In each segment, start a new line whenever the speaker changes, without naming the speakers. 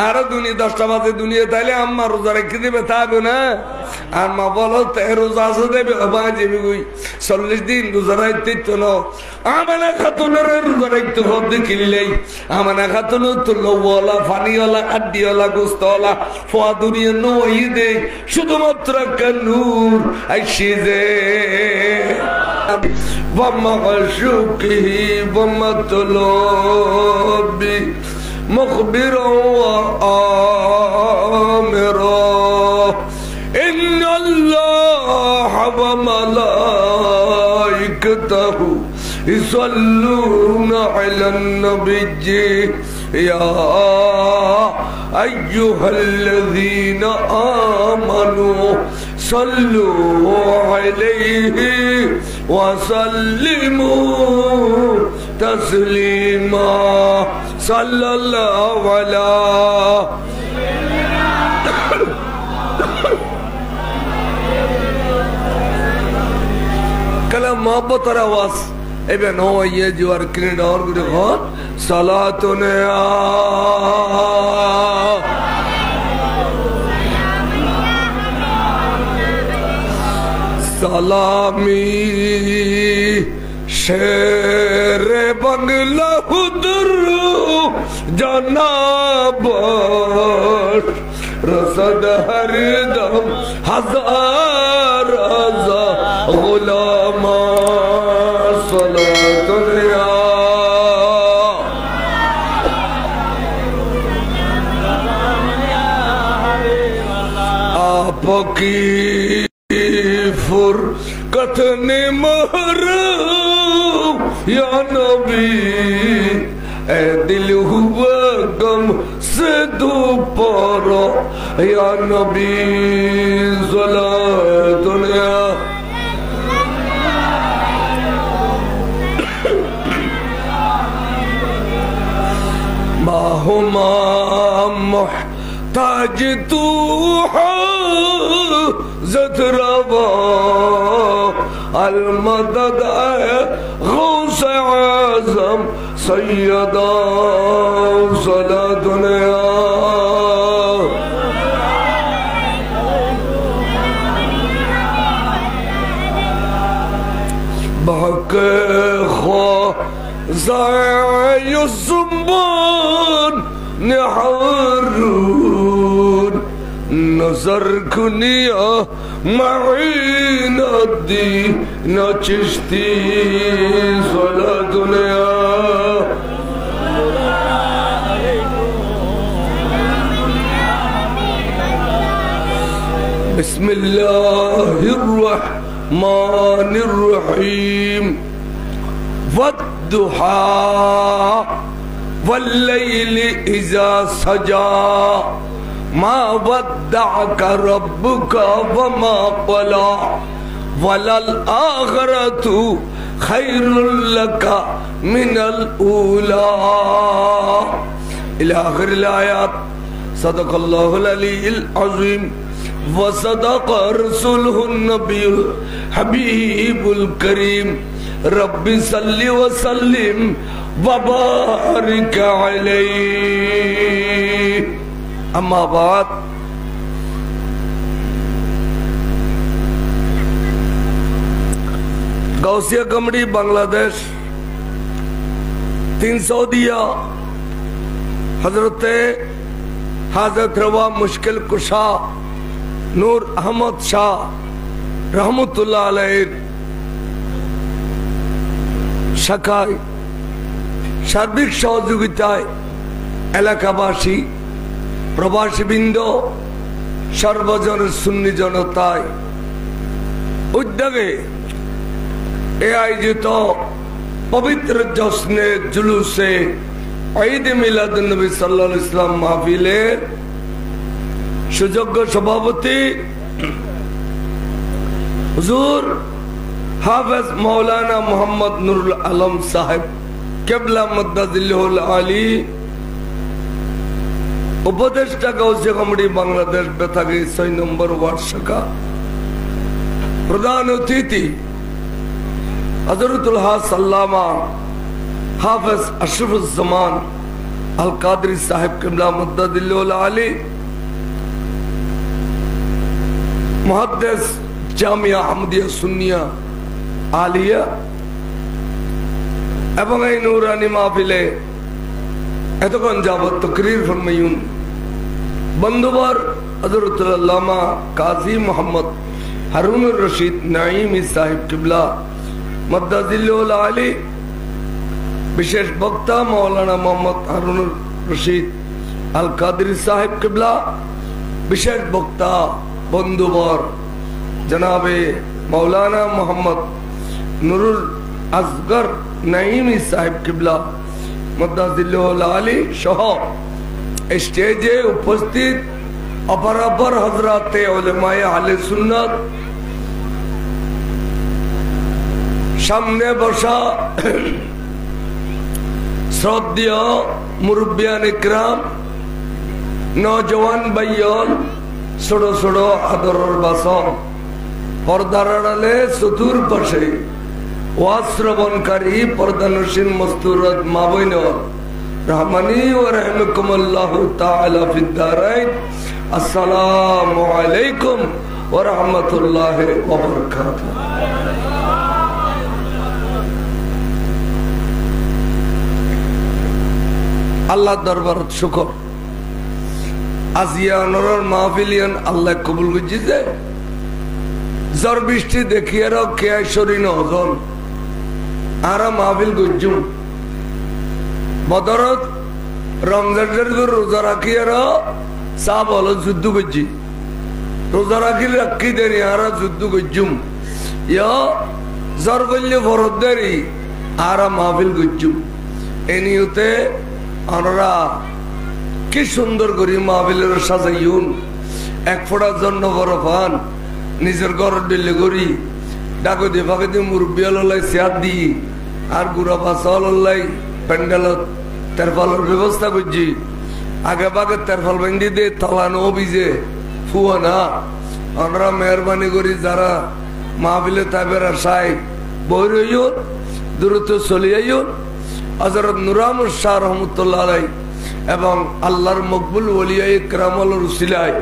আর দুনিয়া 10টা বাজে দুনিয়া তাইলে আম্মা রোজা রেখে দেবে থাকবে না আর মা বলো রোজা আছে দেবে যাবি কই 40 দিন রোজা রাখতে তো না আমানা খাতুনের রোজা রাখতে হবে কিনলেই আমানা খাতুন তো লওয়ালা ফানিওয়ালা আড্ডিওয়ালা গোস্তওয়ালা ফোয়া দুনিয়া নই দে শুধুমাত্র নূর আইসিজে ومعشوقه ومطلوبي مخبرا وآمرا إن الله وملائكته يصلون على النبي يا أيها الذين آمنوا صلوا عليه وسلموا تسليما صلى الله على كلام محبت رواس ابن هو يجوار كريدور غير صلاتنا سلامی شیر بنگلہ خدر جناب رسد ہر دم ہزار غلام صلاة یا آپ کی فرقتنے محرم یا نبی اے دل ہوا غم سے دوپہر یا نبی صلاۃ یا ما ہما محتاج تو حاجت روا المدد غوث اعظم سیدہ صلاۃ یا بحق خواہ الزمان نحرون نظر کنیا معین الدین چشتی صلاۃ یا بسم اللہ الرحمن الرحیم والضحى والليل إذا سجى ما ودعك ربك وما قلى وللآخرة خير لك من الأولى إلى آخر الآيات صدق الله العلي العظيم وصدق رسوله النبي الحبيب الكريم رب صل وسلم وبارك عليه اما بعد गौसिया कमड़ी बांग्लादेश 300 दिया हजरत हाजरत रवा मुश्किल कुशा नूर अहमद शाह रहमतुल्लाह अलैह শাখায় সার্বিক সহযোগিতায় এলাকাবাসী প্রবাসীবৃন্দ সর্বজনের সুন্নি জনতায় উদ্যোগে আয়োজিত পবিত্র জশ্নে জুলুসে ঈদ মিলাদুন নবী সাল্লাল্লাহু আলাইহি ওয়াসাল্লাম মাহফিলের সুযোগ্য সভাপতি হুজুর हाफिज मौलाना मोहम्मद नूरुल आलम साहब केबला मद्दाजिल्लाहुल आली उपदेष्टा Gausia committee Bangladesh Betagi 6 number ward शाखा प्रधान अतिथि हजरतुल हाज अल्लामा हाफिज अशरफुज्जमान আল কাদরি সাহেব কিবলা মুদ্দাদিল্লাহুল আলী, মুহাদ্দিস জামিয়া আহমদিয়া সুন্নিয়া আলিয়া এবং এই নূরানি মাহফিলে এতক্ষণ যাবত তকরীর ফরমাইউন বন্ধুবর হযরতুল আল্লামা কাজী মোহাম্মদ হারুনুর রশিদ নাঈমি সাহেব কিবলা মুদ্দাদিল্লাহুল আলী, বিশেষ বক্তা মৌলানা মোহাম্মদ হারুনুর রশিদ আল কাদরি সাহেব কিবলা, বিশেষ বক্তা বন্ধুবর জনাবে মৌলানা মোহাম্মদ নুরুল আসগর নাঈমি সাহেব কিবলা মুদ্দাদিল্লাহুল আলী সহ স্টেজে উপস্থিত অপরাপর হযরতে উলামায়ে আহলে সুন্নাত, সামনে বসা শ্রদ্ধেয় মুরব্বিয়ান ইকরাম, নওজওয়ান ভাইয়ন, ছোট ছোট আদরের বাসন, পর্দার আড়ালে চতুর্পাশে ওয়াজ শ্রবণকারী পর্দানসীন মস্তুরত মা বোনেরা, রহমানি ওয়া রাহমাকুমুল্লাহু তাআলা ফিদ দারাইন। আসসালামু আলাইকুম ওয়া রাহমাতুল্লাহি ওয়া বারাকাতুহু। আল্লাহ দরবারত শুকর, আজিয়া নরর মাহফিলিয়ান আল্লাহ কবুল করছে। জ্বর বৃষ্টি দেখিয়ার কেয়াই শরীর হজন আরা মাহফিল গুজুম বদরত রমজানের রোজা রাখিয়ার চা বল যুদ্ধ করছি, রোজা রাখি রাখি দেরি আরা যুদ্ধ করছুম জ্বর করলে ভরত দেরি আরা মাহফিল গুজুম। এ নিয়তে আমরা কি সুন্দর করি মাহফিলের সাজাইউন, এক ফোঁটার জন্য বড় পান নিজের ঘর দিল্লি করি ডাকো দিয়ে ফাঁকে দিয়ে মুরব্বিয়ালাই চেয়ার দিই আর গুড়া পাশালাই প্যান্ডেলত তেরফালের ব্যবস্থা করছি। আগে পাগে তেরফাল ভেঙ্গি দিয়ে তলানো ভিজে ফুয়া না। আমরা মেহরবানি করি যারা মাহফিলে তাবের আশায় বই রইও দ্রুত চলিয়াইও। হযরত নুরানুর শাহ রহমতুল্লাহ আলাইহি এবং আল্লাহর মকবুল ওলিয়া ইকরামুল রুসিলায়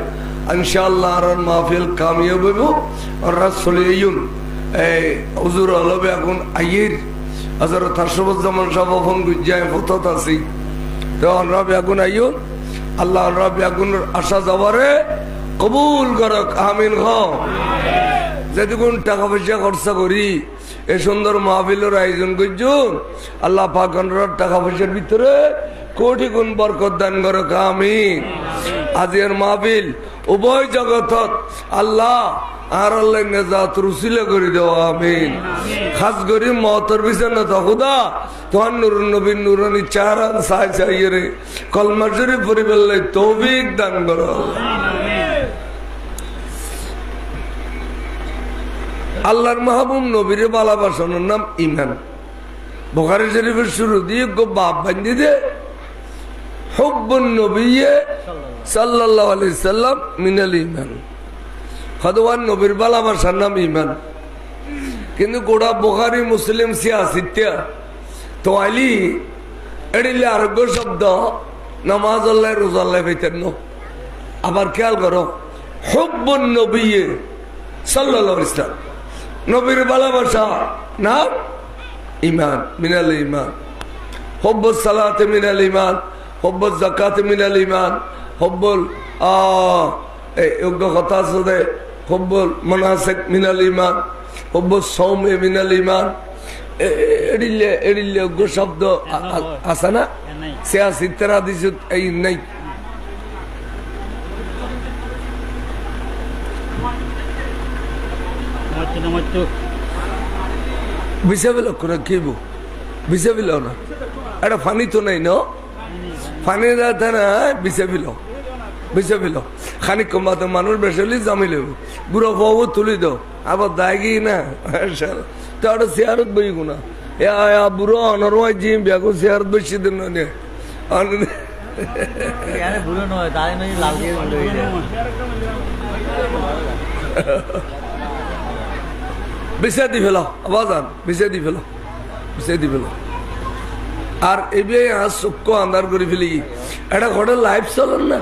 ইনশাআল্লাহ আর মাহফিল কামিয়াব হইব। আমরা চলিয়াইউন এই হুজুর আলবে এখন আইয়ের হযরত আশরাফুজ্জামান সাহেব ফোন গুজায় ফতত আছি, তো আমরা বেগুন আইউন। আল্লাহ আমরা বেগুনের আশা যাওয়ারে কবুল করক, আমিন। যেটুকুন টাকা পয়সা খরচা করি এ সুন্দর মাহফিলের আয়োজন করছুন, আল্লাহ পাক টাকা পয়সার ভিতরে কোটি গুণ বরকত দান করক, আমিন। আজের মাহফিল উভয় জগতত আল্লাহ আর আল্লাহ নেজাত রুসিলা করে দেওয়া, আমিন। খাস করি মতর বিছানা তো খুদা তোমার নুর নবীর নুরানি চারান সাই চাইরে কলমা শরীফ পরিবেল্লাই তৌফিক দান করো। আল্লাহর মাহবুব নবীর ভালোবাসানোর নাম ঈমান। বুখারী শরীফের শুরু দিয়ে বাপ বান্ধি দে হুব্বুন নবী সাল্লাল্লাহু আলাইহি সাল্লাম মিনাল ঈমান। খদওয়ান নবীর ভালোবাসার নাম ঈমান। কিন্তু গোটা বুখারী মুসলিম সিয়াসিত্যা তো আলি এড়িলে আরোগ্য শব্দ নামাজ আল্লাহ রোজা আল্লাহ পাইতেন ন। আবার খেয়াল করো হুব্বুন নবী সাল্লাল্লাহু আলাইহি সাল্লাম, নবীর ভালোবাসা নাম ঈমান, মিনাল ঈমান। হুব্বুস সালাতে মিনাল ঈমান, হুব্বুজ যাকাতে মিনাল ঈমান, হুব্বুল কথা আছে হুব্বুল মানাসিক মিনাল ঈমান, হুব্বুস সাওমে মিনাল ঈমান। এড়িলে এড়িলে শব্দ আছে না সিয়াসিত্তরা দিছে এই নাই। বিছাবিল করে কিব বিছাবিল না এটা ফানি তো নাই ন ফানি রাতে না বিছাবিল বিছাবিল খানিক কমাতে মানুষ বেসলি জমি লেব বুড়ো পাবো তুলি দাও আবার দায়গি না তো ওটা চেয়ারত বই গুনা বুড়ো অনরমায় জিম ব্যাগো চেয়ারত বসি দিন বিছা দি ফেল আবাজান বিছা দি ফেল বিছা দি ফেল। আর এবে চক্ষু আন্ধার করে ফেলি এটা ঘটে লাইফ চলেন না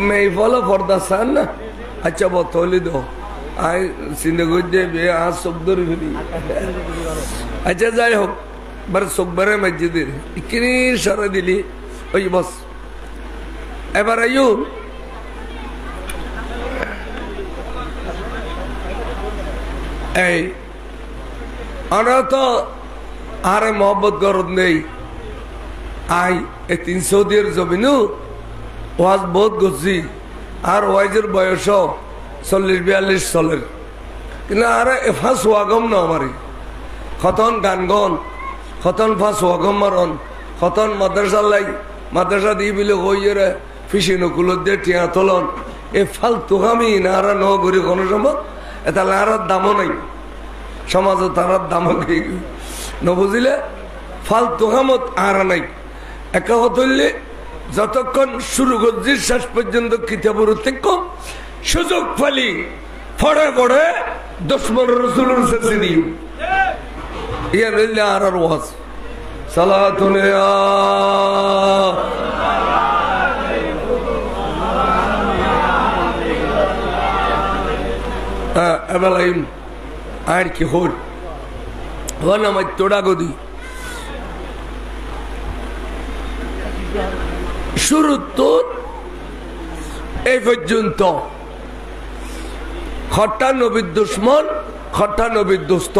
মেয়ে ফলো পর্দা চান না আচ্ছা বতলি দো আই চিন্তা করছে বে চোখ ধরে ফেলি আচ্ছা যাই হোক বার চোখ বারে মসজিদের ইকিনি সরে দিলি ওই বস এবার আইও এই আমরা তো আরে মোহাম্মত গরদ নেই আই এই 300 জমিনু ওয়াজ বহুত করছি আর ওয়াইজের বয়স 40-42 চলের কিন্তু আরে ফাঁস ওয়াগম না আমারই খতন গানগন খতন ফাঁস ওয়াগম মারন খতন মাদ্রাসা লাই মাদ্রাসা দিয়ে বিলে হইয়ে ফিসি নকুলত দিয়ে টিয়া তোলন এ ফালতু আমি নারা ন করি কোনো সময় এটা নারার দামও নাই সমাজে তারার দামও নবুঝিলে ফালতু কামত আর নাই একা হতলে যতক্ষণ শুরু করছি শেষ পর্যন্ত কিতাবুর থেকে সুযোগ পালি ফড়ে ফড়ে দুশমন রাসূলের শেষে দিই ইয়া রইলে আর ওয়াজ সালাতুন এবেলাইম আর কি হল হন আমার তোড়া গদি শুরু তো এই পর্যন্ত খট্টা নবীর দুশ্মন খট্টা নবীর দোস্ত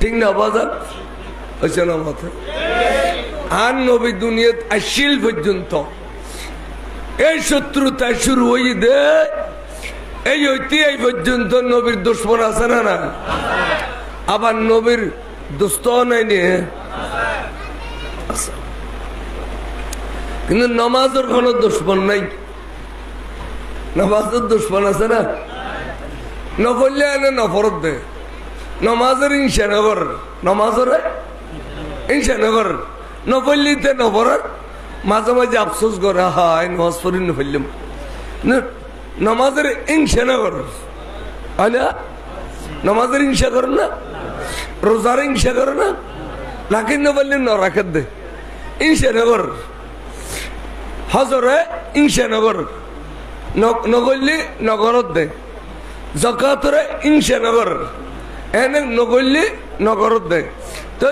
ঠিক না বাজার হয়েছে না মাথা আর নবী দুনিয়াত আসিল পর্যন্ত এই শত্রুতায় শুরু হয়ে দে এই হইতে এই পর্যন্ত নবীর দুশ্মন আছে না না আবার নবীর দোস্ত নাই নিয়ে কিন্তু নমাজের কোন দুশ্মন নাই নমাজের দুশ্মন আছে না নফরলে এনে নফরত দে নমাজের ইনসানগর নমাজের ইনসানগর নফরলিতে নফরার মাঝে মাঝে আফসোস করে হায় নমাজ পড়ি নফরলাম নমাজের ইনসানগর হয় না নমাজের ইনসা করে না রোজার ইনসা করে না লাকিন নফরলি নরাখাত দে ইনসানগর হজরে ইনসানগর নগল্লি নগরত দে জকাতরে ইনসানগর এনে নগল্লি নগরত দে তো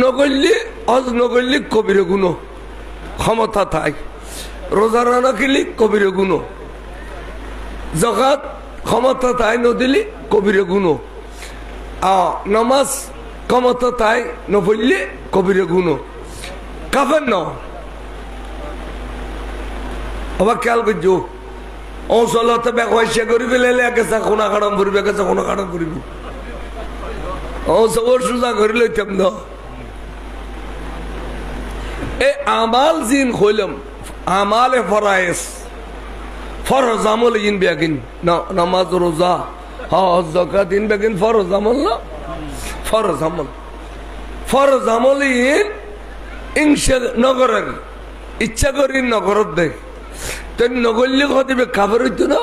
নগল্লি অজ নগল্লি কবির গুণ ক্ষমতা থাই রোজা রানা কিলি কবির গুণ জকাত ক্ষমতা তাই নদিলি কবির গুণ নমাজ ক্ষমতা তাই নপড়লি কবির গুণ কাফের ন আবার খেয়াল করছো অঞ্চলতে বেকাইসা করি পেলে গেছে কোনা কাটাম ফুরবে গেছে কোনা কাটাম ফুরব ওর সোজা করে লইতাম না এই আমাল জিন হইলাম আমালে ফরায়েস ফরজ আমল ইন বেগিন নামাজ রোজা হজ যাকাত ইন বেগিন ফরজ আমল না ফরজ আমল ইন ইনশা নগরের ইচ্ছা করি নগরত দেখ তো নগল্লি কদিবে খাবার হইতো না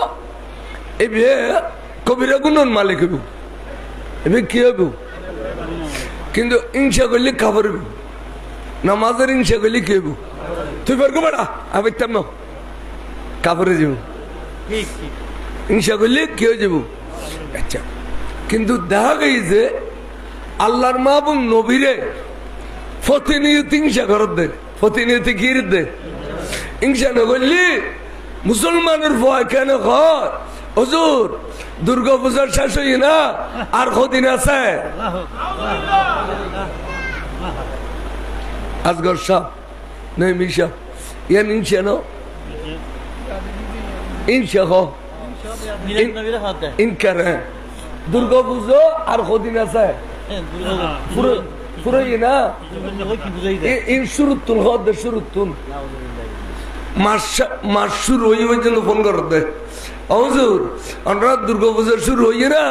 এবে কবিরা গুণন মালিক হইব এবে কি হইব কিন্তু ইনশা করলে খাবার হইব নামাজের ইনশা করলে কি হইব তুই পারবো বেড়া আবার না কাপড়ে যাব ইনশা করলে কি হয়ে যাব আচ্ছা কিন্তু দেখা গেছে যে আল্লাহর মাহবুব নবীরে প্রতিনিয়ত হিংসা করত দে প্রতিনিয়ত কি দে হিংসা না করলি মুসলমানের ভয় কেন হয় হুজুর দুর্গা পূজার শেষ হই না আর কদিন আছে আজগর সাহ নয় মিশা ইয়ান ইনশা নো ইনশা হ ইনকার দুর্গা পুজো আর কদিন আছে পুরো না ইন শুরুতুন হদ শুরুতুন মাস শুরু হয়ে পর্যন্ত ফোন করত দে হুজুর আমরা দুর্গা পুজোর শুরু হইয়ে না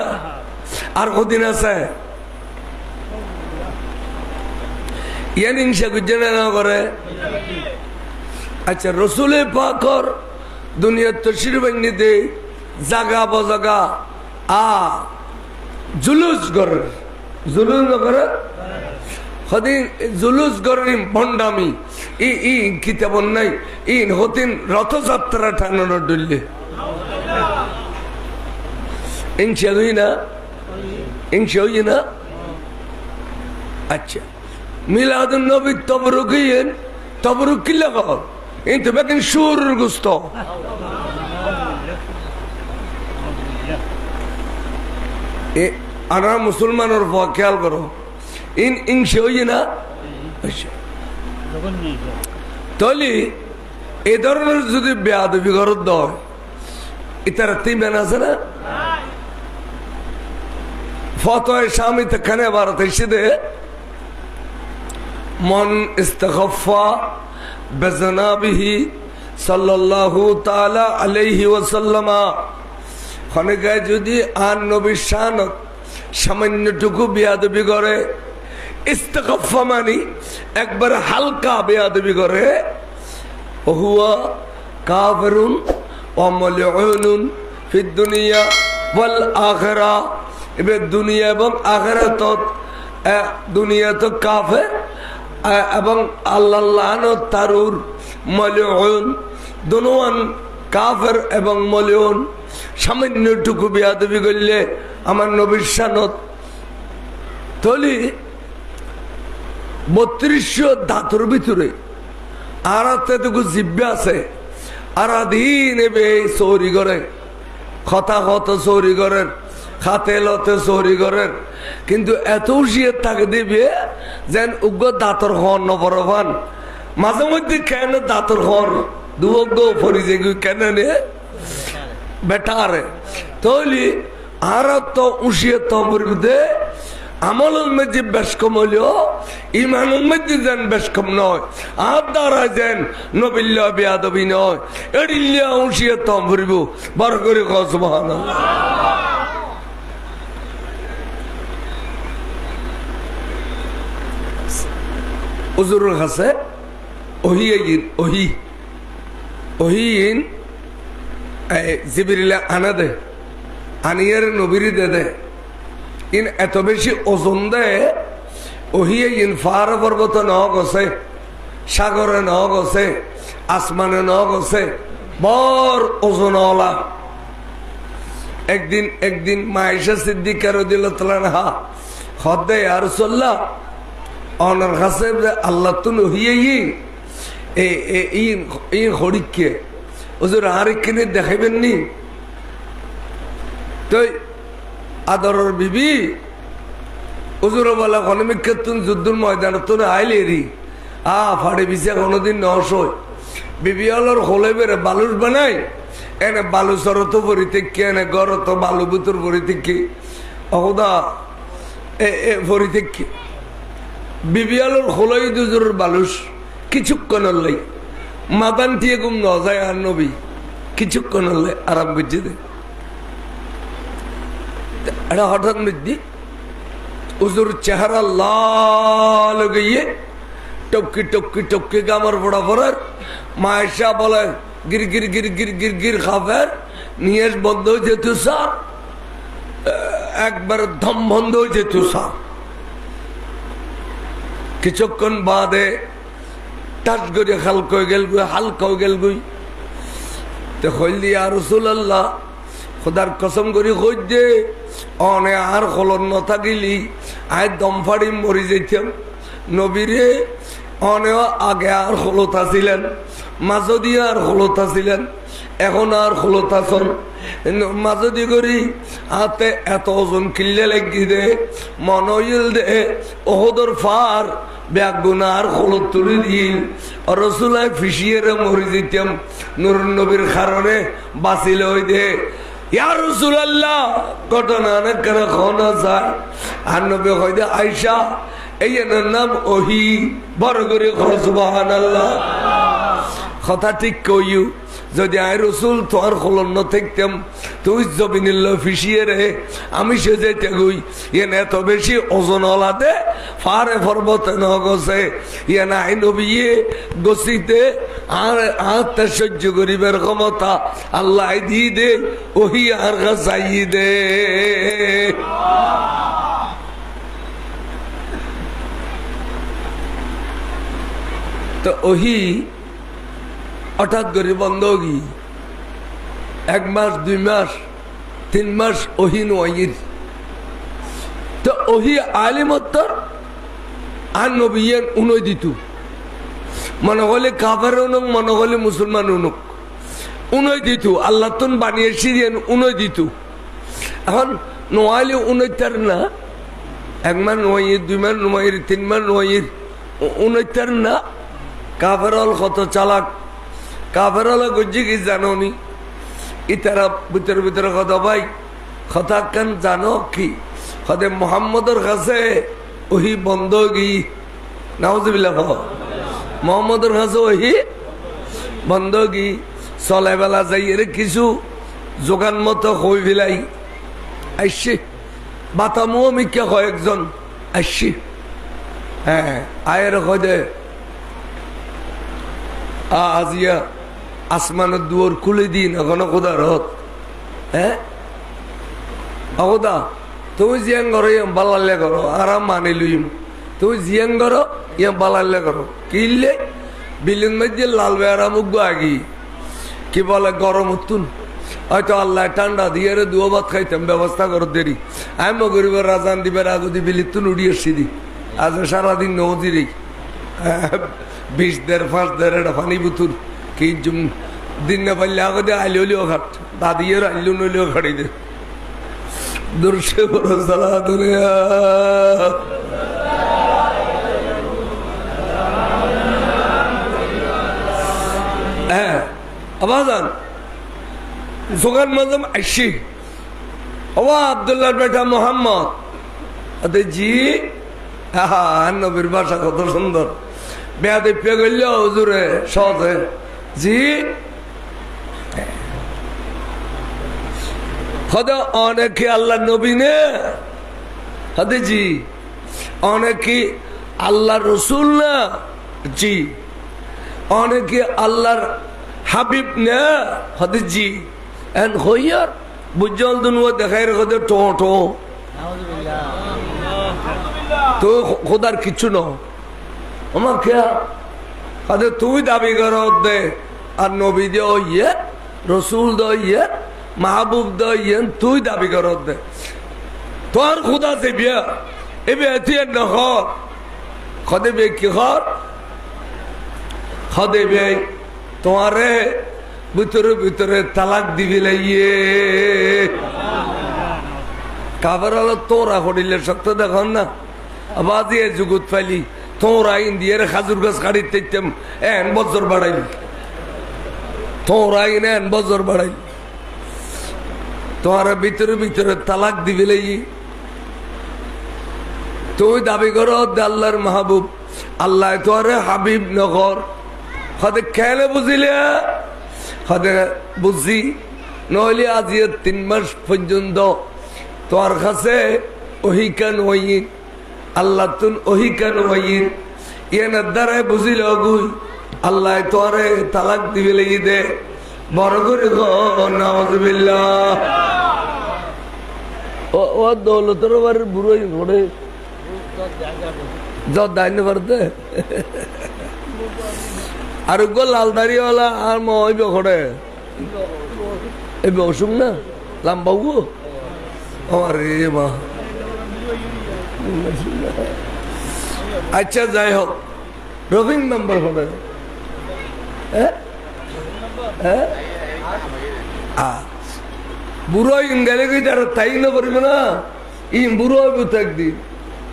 আর কদিন আছে ইয়ান হিংসা করছে না করে আচ্ছা রসুলের পাকর দুনিয়ার তশরিফ বাহিনীতে জাগা বজাগা জুলুস করে জুলুস করে হদিন জুলুস গরিম ভণ্ডামি ই কিতাবন নাই ইন হতিন রথযাত্রা টানানো ডুললে ইনশা হই না ইনশা হই না আচ্ছা মিলাদুন নবী তবরুক ইন তবরুক কি লাগাও ইন তো বেকিন সুর গুস্ত এ আনা মুসলমানের খেয়াল করো ইনশা হই না তলি এ ধরনের যদি বেয়াদবি ঘরত দেয় ইতারা তিনবেন আছে না ফতোয় স্বামী তখানে ভারত এসে দে মন ইস্তেগফা বেজনাবিহি সাল্লাল্লাহু তাআলা আলাইহি ওয়াসাল্লাম খনেগায় যদি আর নবীর শানত সামান্যটুকু বেয়াদবি করে ইস্তেগফা মানে একবার হালকা বেয়াদবি করে হুয়া কাফিরুন ওয়া মালউনুন ফিদ দুনিয়া ওয়াল আখিরা এবে দুনিয়া এবং আখিরাতত দুনিয়া তো কাফের এবং আল্লাহ লানত তারুর মালউন দুনোয়ান কাফের এবং মালউন সামান্যটুকু বেয়াদবি করলে আমার নবীর শানত তলি 3200 দাঁতর ভিতরে আর এতটুকু জিব্বা আছে আর দিন এবে চৌরি করে কথা কত চৌরি করেন খাতে লতে চৌরি করেন কিন্তু এত উশিয়ে থাকে দিবে যেন উগ্র দাঁতর হন নবরভান মাঝে মধ্যে কেন দাঁতর হন দুগ্গ ফরি যে কেন নে বেটারে তৈলি আর তো উশিয়ে তমর দে আমলের মধ্যে বেশ কম হলেও ইমানের মধ্যে যেন বেশ কম নয় আর দ্বারা যেন নবিল্লা বেয়াদবি নয় এড়িল্লা উশিয়ে তম ভরিব বার করে সুবহানাল্লাহ হুজুরের কাছে ওহিন জিবরিল আনা দে আনিয়ার নবীরি দে দে ইন এত বেশি ওজন দেয় ওহিয়ে ইন ফার পর্বত ন গছে সাগরে ন গছে আসমানে ন গছে বর ওজনওয়ালা একদিন মায়েশা সিদ্দিকা রাদিয়াল্লাহু আনহা খদ্দে ইয়া রাসূলুল্লাহ অনার কাছে আল্লাহ তো নহিয়ে এই হরিকে হুজুর আরেকখানে দেখাইবেন নি তো আদরের বিবি হুজুর বলা গণমিক্ষেতুন যুদ্ধের ময়দান তো আইলেরি ফাড়ে বিছে কোনোদিন নশয় বিবি হলর হলে বেড়ে বালুস বানাই এনে বালু সরত ভরি থেকে এনে গরত বালু বুতুর ভরি থেকে অহদা ভরি থেকে বিবি হলর হলই দুজোর বালুস কিছুক্ষণের লাই মাদান দিয়ে গুম ন যায় আর নবী কিছুক্ষণের লাই আরাম করছে দে এটা হঠাৎ মৃদ্ধি হুজুর চেহারা লাল গিয়ে টপকি টপকি টপকি গামার পড়া পড়ার মায়েশা বলে গির গির গির গির গির গির খাবার নিয়েস বন্ধ হয়ে যেত স্যার একবার দম বন্ধ হয়ে যেত স্যার কিছুক্ষণ বাদে টাচ করে হালকা হয়ে গেল হালকা হয়ে গেল গুই তো হইলি আর রাসূলুল্লাহ খোদার কসম করি কই দে অনে আর খলন ন থাকিলি আয় দম ফাড়ি মরি যেতাম নবীরে অনেও আগে আর খলতা ছিলেন মাঝদি আর খলতা ছিলেন এখন আর খলতা ছন মাঝদি করি হাতে এত ওজন কিল্লে লাগি দে মন হইল দে ওহদর ফার ব্যাগুনার খলত তুলে দিল রসুলায় ফিসিয়ে মরি যেতাম নুর নবীর কারণে বাঁচিল হই দে ইয়া রাসূলুল্লাহ ঘটনা না কেন খোনা যায় আর নবী কইদে আয়েশা এই নাম ওহি বড় করে সুবহানাল্লাহ কথা ঠিক কইউ যদি আয় রসুল তোমার খোলন ন থাকতাম তুই জবিনিল্ল ফিসিয়ে রে আমি সে যেতে গই ইয়েন এত বেশি ওজন হলাতে ফারে পর্বতে ন গছে ইয়েন আই নবিয়ে গছিতে আর আত্মা সহ্য করিবার ক্ষমতা আল্লাহ দি দে ওহি আর গাছাই দে তো ওহি হঠাৎ করে বন্ধ হই 1 মাস 2 মাস 3 মাস ওহি নয় তো ওহি আলিমত্তর আর নবীন উনই দিত মনে হলে কাফের উনুক মনে হলে মুসলমান উনুক উনই দিত আল্লাহ তুন বানিয়ে সিরিয়ান উনই দিত এখন নোয়ালি উনইতার না 1 মাস নয় 2 মাস নয় 3 মাস নয় উনইতার না কাফের হল কত চালাক কাফের হল গজ্জি কি জানো নি ইতারা ভিতরে ভিতরে কথা ভাই কথা কেন জানো কি খদে মোহাম্মদের কাছে ওহি বন্ধ গি নাউজুবিল্লাহ মোহাম্মদের কাছে ওহি বন্ধ গি চলে বেলা যাই এর কিছু যোগান মতো হই ফেলাই আসছি বাতামো মিকে কয়েকজন আসছি হ্যাঁ আয়ের খদে আজিয়া আসমানের দুয়ার খুলে দিন এখনো কোদা রথ হ্যাঁ অবদা তুমি জিয়াং করো ইয়াম বালাল্লে করো আরাম মানে লুইম তুমি জিয়াং করো ইয়াম বালাল্লে করো কিনলে বিল্ডিং মধ্যে লাল বেড়া মুখ আগি কি বলে গরম উত্তুন হয়তো আল্লাহ ঠান্ডা দিয়ে দুয়ো ভাত খাইতাম ব্যবস্থা করো দেরি আমি গরিবের রাজান দিবের আগদি বিলিতুন উড়িয়ে সিদি আজ সারাদিন নৌজিরি 20 দের 5 দের এটা ফানি বুতুর কি দিন না পারলে আগদে আইলিও খাট দাদিয়ের আইলু নইলেও খাড়ি দে দুর্শে বড় সালা দুনিয়া হ্যাঁ আবাজান জোগান মজম আইসি ও আব্দুল্লাহর বেটা মোহাম্মদ আরে জি নবীর ভাষা কত সুন্দর বেয়াদে পেয়ে গেল হুজুরে সহজে জি হদে অনেকে আল্লাহ নবী নে হদে জি অনেকে আল্লাহ রসুল না জি অনেকে আল্লাহর হাবিব না হদে জি এন হইয়ার বুঝল দুনুয়া দেখাই রেখে টো টো তো খোদার কিছু ন আমার খেয়া হদে তুই দাবি কর দে আর নবী দে ইয়ে রসুল দ ইয়ে মাহবুব দ ইয়ে তুই দাবি কর দে তোর খুদা সে বিয়া এবে এতিয়ে নহর খদে বে কি খর খদে বে তোমারে ভিতরে ভিতরে তালাক দিবি লাইয়ে কাবার হলো তোরা হরিলে শক্ত দেখুন না আবার দিয়ে জুগুত ফাইলি তোরা ইন্দিয়ার খাজুর গাছ কাটি তেতাম এন বছর বাড়াইলি তোরা ইন এন বছর বাড়াইলি তোমার ভিতরে ভিতরে তালাক দিবি লাইয়ে তুই দাবি করো আল্লাহর মাহবুব আল্লাহ তোরে হাবিব নগর হদে খেলে বুঝিলে হদে বুঝি নইলে আজ 3 মাস পর্যন্ত তোর কাছে ওহি কেন ওইন আল্লাহ তুন ওহি কেন ওইন এনার দ্বারাই বুঝিল গুই আল্লাহ তোরে তালাক দিবে লেগে দে বড় করে নাউজুবিল্লাহ ও দৌলতের বাড়ির বুড়োই ঘোড়ে যত দাইন পারতে আর গো লালদারিওয়ালা আর মইবে ঘোড়ে এবে অসুখ না লাম্বাবু আমার রে মা আচ্ছা যাই হোক রবিং নাম্বার ঘোড়ে বুড়ো গেলে গই তার তাই না পারবে না ই বুড়ো হইব তো একদিন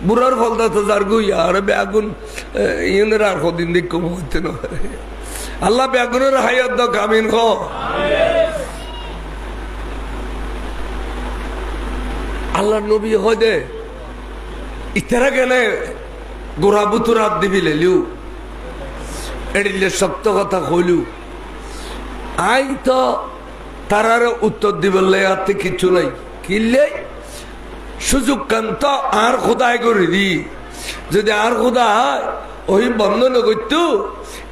বুড়ার ফলটা তো যার গুই আর বেগুন ইউনের আর কদিন দিক কম হইতে না আল্লাহ বেগুনের হায়াত দাও কামিন খ আল্লাহ নবী হয় দে ইতারা কেন গোড়া বুতুর হাত দিবি লেলিউ এডিলে শক্ত কথা কইলু আই তো তারার উত্তর দিবলে হাতে কিছু নাই কিনলে সুযোগ কান্ত আর খোদায় করে দি যদি আর খোদা হয় ওই বন্ধ নগত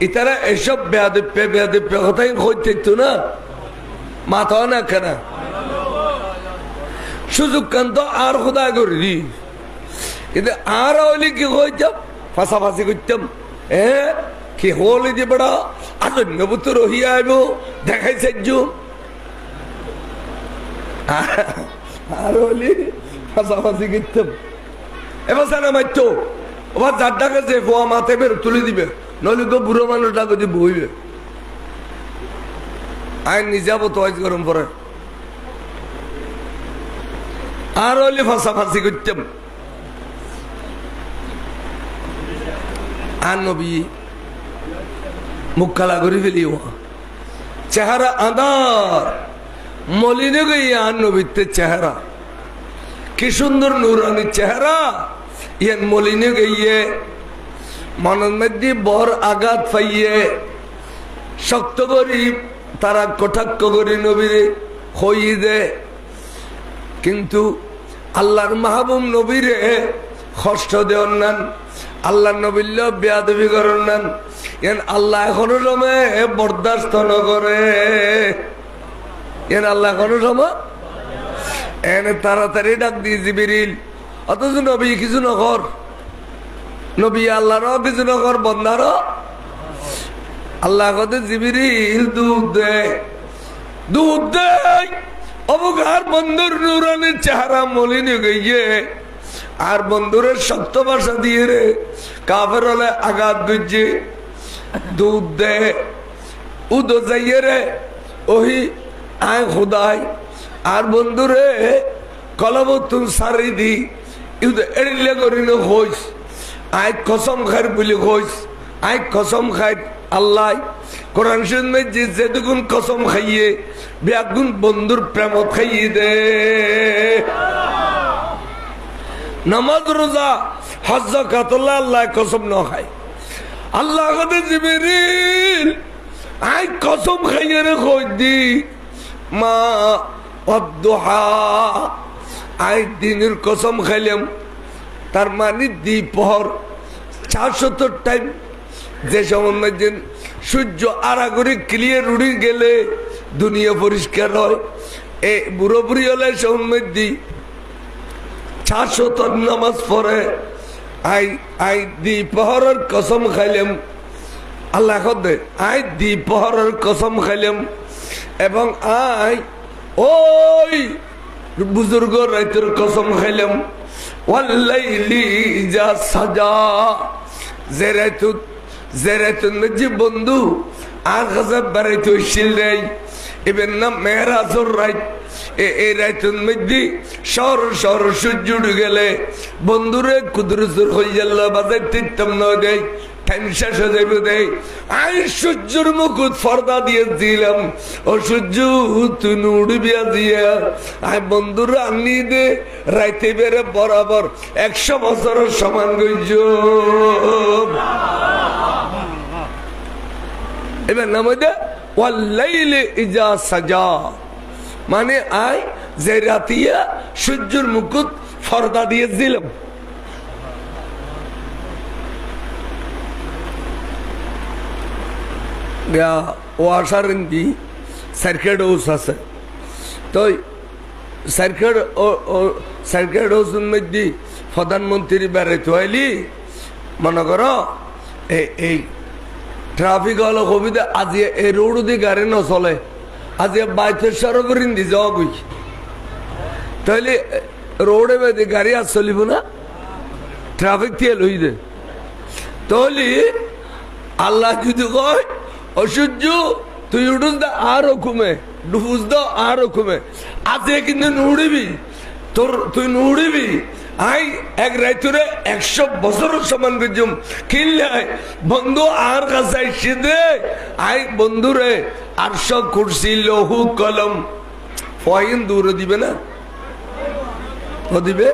ইতারা এসব বেয়াদে কথাই হইতে না মাথা না কেনা সুযোগ কান্ত আর খোদায় করে দি কিন্তু আর হইলে কি হইতাম ফাঁসাফাঁসি করতাম কি হলি যে বড় আজন্যভূত রহিয়া আইব দেখাই সাহায্য আর হলি ফাঁসাফাঁসি করতাম এবার সারা মারতো আবার যার ডাকে যে ফোয়া মাথে বের তুলে দিবে নইলে তো বুড়ো মানুষ ডাকে যে বইবে আইন নিজাবো তো আজ গরম পরে আর হলে ফাঁসাফাঁসি করতাম আর নবী মুখ কালা করে ফেলি চেহারা আদার মলিনে গই আর নবীতে চেহারা কি সুন্দর নুরানি চেহারা ইয়ান মলিনে গইয়ে মনের মধ্যে বর আঘাত পাইয়ে শক্ত করি তারা কটাক্ষ করি নবীরে হইয়ে দে কিন্তু আল্লাহর মাহবুব নবীরে কষ্ট দেওয়ার নান আল্লাহ নবীল্য বেয়াদবি করার নান এন আল্লাহ এখনো সময় বরদাস্ত ন করে এন আল্লাহ এখনো সময় এনে তাড়াতাড়ি ডাক দিয়ে জিবিরিল অথচ নবী কিছু নকর নবী আল্লাহর কিছু নকর বন্ধার আল্লাহ কত জিবিরিল দুধ দে অবকার বন্ধুর নুরানের চেহারা মলিনে গিয়ে আর বন্ধুরের শক্ত ভাষা দিয়ে রে কাফের হলে আঘাত দিচ্ছে দুধ দে উদো যাইয়ে রে ওহি আয় খুদাই আর বন্ধুরে কলবতুন সারি দি ইউদ এড়িলে করিনো হইস আয় কসম খাই বলি হইস আয় কসম খাই আল্লাহ কোরআন শুনবে যে যেটুকুন কসম খাইয়ে বেগুন বন্ধুর প্রেমত খাইয়ে দে নামাজ রোজা হজ যাকাতুল্লাহ আল্লাহ কসম ন খায় আল্লাহ কতে জিবরিল আয় কসম খাইয়ে রে কই দি মা অদ্দুহা আয় দিনের কসম খাইলাম তার মানে দ্বিপহর 470 টাইম যে সময় সূর্য আড়াগড়ি ক্লিয়ার উড়ি গেলে দুনিয়া পরিষ্কার হয় এ বুড়ো বুড়ি হলে সময় দি 400 নামাজ পড়ে আই দ্বিপহরের কসম খাইলাম আল্লাহ দে আই দ্বিপহরের কসম খাইলাম এবং আই ওই বুজুর্গ রাইতের কসম খাইলাম ওয়াল্লাইলি ইজা সাজা জেরাতুন মজি বন্ধু আর গজব বারাইতো শিলরাই ইবেন না মেরাজুর রাইত এই রাইতুন মজি সর সূর্য উঠে গেলে বন্ধুরে কুদরতুর হইয়াল্লাহ বাজার তিতম ন দেই টাইম শেষ হয়ে যাবে দেই আই সূর্যের মুকুট পর্দা দিয়ে দিলাম ও সূর্য তুই উড়বি দিয়া আই বন্ধুরা আনি দে রাইতে বেড়ে বরাবর 100 বছরের সমান গইজ এবার নাম ওয়াল্লাইলি ইজা সাজা মানে আই যে রাতিয়া সূর্যের মুকুট পর্দা দিয়ে দিলাম ও আসার কি সার্কিট হাউস আছে তো সার্কিট হাউসের মধ্যে প্রধানমন্ত্রী বেড়াইতে হইলি মনে করো এই ট্রাফিক হলো কবিতা আজি এই রোড দিয়ে গাড়ি নচলে আজি বাইতের সরবরিন দি যাওয়া গই তাহলে রোডে বেঁধে গাড়ি আর চলিব না ট্রাফিক দিয়ে লই দে তাহলে আল্লাহ যদি কয় অসহ্য তুই উঠুস দা আরো কমে ডুবুস দাও আরো কমে আজকে কিন্তু নুড়িবি তোর তুই নুড়িবি আই এক রাইতুরে 100 বছরের সমান গজম কিনলে বন্ধু আর কাছে দে আই বন্ধুরে 800 কুরসি লৌহ কলম ফয়েন দূরে দিবে না ও দিবে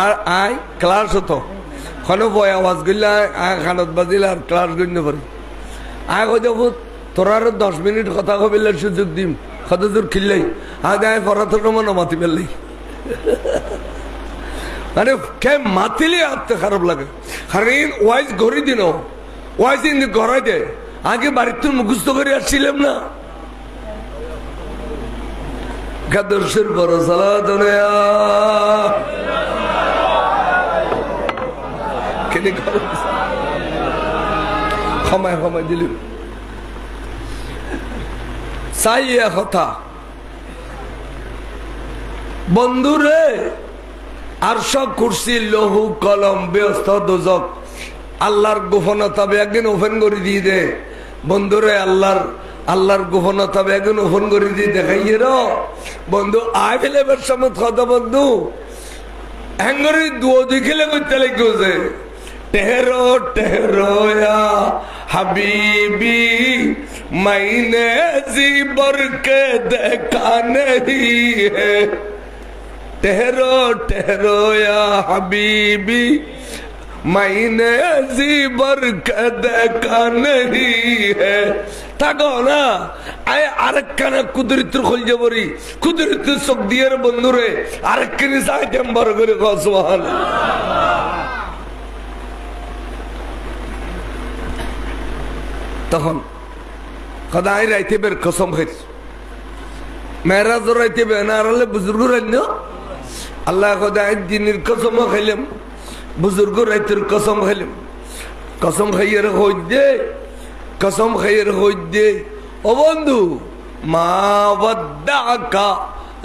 আর আই ক্লাস হতো কোনো বয় আওয়াজ গিলা খানত বাজিল আর ক্লাস গণ্য পারি আয় হয়ে যাবো তোর আরো 10 মিনিট কথা কবিলে সুযোগ দিম কত দূর খিললাই আয় পড়াতে মনে মাতি পেললাই মানে কে মাতিলে আত্মে খারাপ লাগে কারণ ওয়াইজ ঘড়ি দিন ওয়াইজ কিন্তু ঘরাই দে আগে বাড়িতে মুখস্থ করে আসছিলাম না কাদর্শের বড় সালাত কেনে সময় সময় দিল চাই কথা বন্ধুরে আর সব কুরসি লৌহ কলম ব্যস্ত দোজক আল্লাহর গোপনতা একদিন ওপেন করে দিয়ে দে বন্ধুরে আল্লাহর গোপনতা একদিন ওপেন করে দিয়ে দেখাইয়ে র বন্ধু আয় ফেলে সময় কথা বন্ধু হ্যাঙ্গরি দুও দুই খেলে করতে লেগেছে টেহরো টেহরো হাবিবি মাইনে জীবর কে দেখা नहीं है ठहरो ठहरो या हबीबी मैंने जीवर के देखा नहीं है থাকো না আয় আরেকখানা কুদরতের খোঁজে বলি কুদরতের চোখ দিয়ে বন্ধুরে আরেকখানি চাইতাম বড় করে সুবহানাল্লাহ তখন খোদাই রাইতে বের কসম খাই মেরাজ রাইতে বে না আরলে বুজুর্গ রাইন আল্লাহ খোদাই দিনের কসম খাইলাম বুজুর্গ রাইতের কসম খাইলাম কসম খাইয়ের হই দে কসম খাইয়ের হই দে ও বন্ধু মা ওয়াদ্দাকা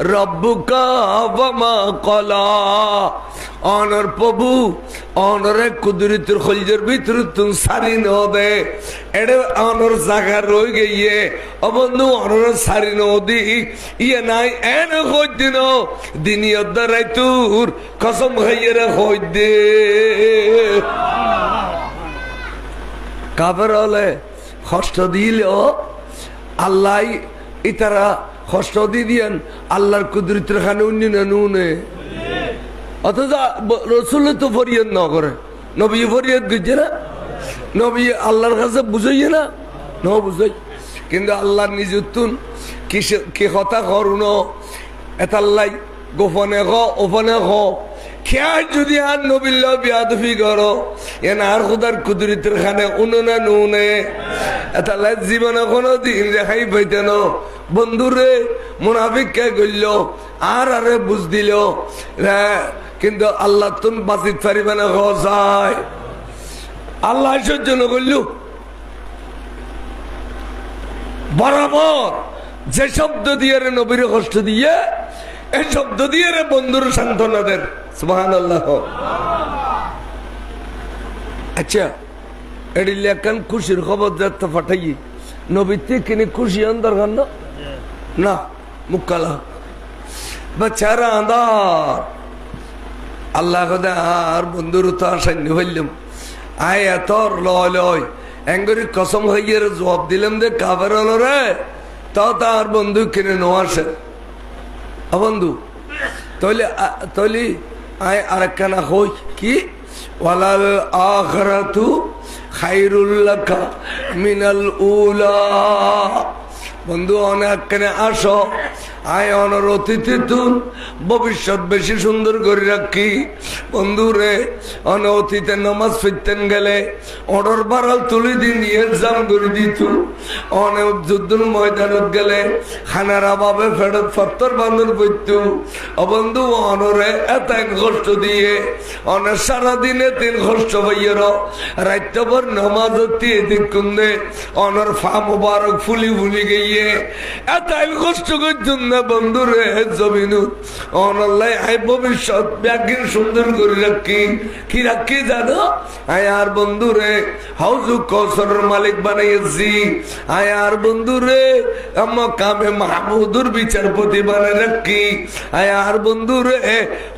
রব্বুকা ওয়া মা ক্বালা অনর প্রভু অনরে কুদরতের খলজের ভিতর তুম সারি ন দে এড়ে অনর জায়গা রই গইয়ে ও বন্ধু অনর সারি ন দি ইয়ে নাই এন কই দিন দিনিয়ত দারাই তুর কসম খাইয়ের হই দে কাফের হলে কষ্ট দিলেও আল্লাহ ইতারা কষ্ট দিয়েন আল্লাহর কুদরতের খানে উন্নয়ন নুনে অথচ রসুল তো ফরিয়াদ ন করে নবী ফরিয়াদ করছে না নবী আল্লাহর কাছে বুঝাইয়ে না ন বুঝাই কিন্তু আল্লাহর নিজুতুন কি কথা করুন এতাল্লাই গোপনে খ ওপনে খ খেয়াল যদি আর নবিল্লা বিয়াদফি করো এন আর খুদার কুদরতের খানে উনুনে নুনে এতাল্লাই জীবনে কোনো দিন রেখাই পাইতেন বন্ধুরে মুনাফিক কে গইল আর আরে বুঝ দিল কিন্তু আল্লাহ তুন বাঁচিত পারিবে না যায় আল্লাহ সহ্য করল বরাবর যে শব্দ দিয়ে রে নবীর কষ্ট দিয়ে এই শব্দ দিয়ে রে বন্ধুর সান্ত্বনা দেন সুবহানাল্লাহ আচ্ছা এটি লেখান খুশির খবর যাতে পাঠাই নবীর থেকে কিনে খুশি আন্দার গান না মুক্কালা বেচারা আন্দার আল্লাহ কথা আর বন্ধুর তো আসান্য হইলাম আয় এত লয় লয় এঙ্গরি কসম হইয়ে জবাব দিলাম যে কাবের হলো রে তাও তার বন্ধু কিনে নো আসে বন্ধু তাহলে তাহলে আয় আরেকখানা হই কি ওয়ালাল আখিরাতু খায়রুল লাকা মিনাল উলা বন্ধু অনেকখানে আসো আয় অনর অতিথি তুন ভবিষ্যৎ বেশি সুন্দর করে রাখি বন্ধু রে অন অতীতে নামাজ ফিরতেন গেলে অর্ডার বাড়াল তুলে দিন এক্সাম করে দিত অনেক যুদ্ধের ময়দানত গেলে খানারা ভাবে ফেরত ফত্তর বান্ধব পড়ত বন্ধু অনরে এত কষ্ট দিয়ে অনেক সারাদিনে তিন কষ্ট পাইয়ের রাত্যভর নামাজ দেখুন দে অনর ফা মুবারক ফুলি ফুলি গিয়ে এত কষ্ট করছেন না বন্ধু রে জমিনু অনল্লাই আই ভবিষ্যৎ ব্যাগিন সুন্দর করে রাখি কি রাখি জানো আয় আর বন্ধু রে হাউজু কৌসরের মালিক বানাইছি আয় আর বন্ধু রে কামে মাহমুদুর বিচারপতি বানাই রাখি আয় আর বন্ধু রে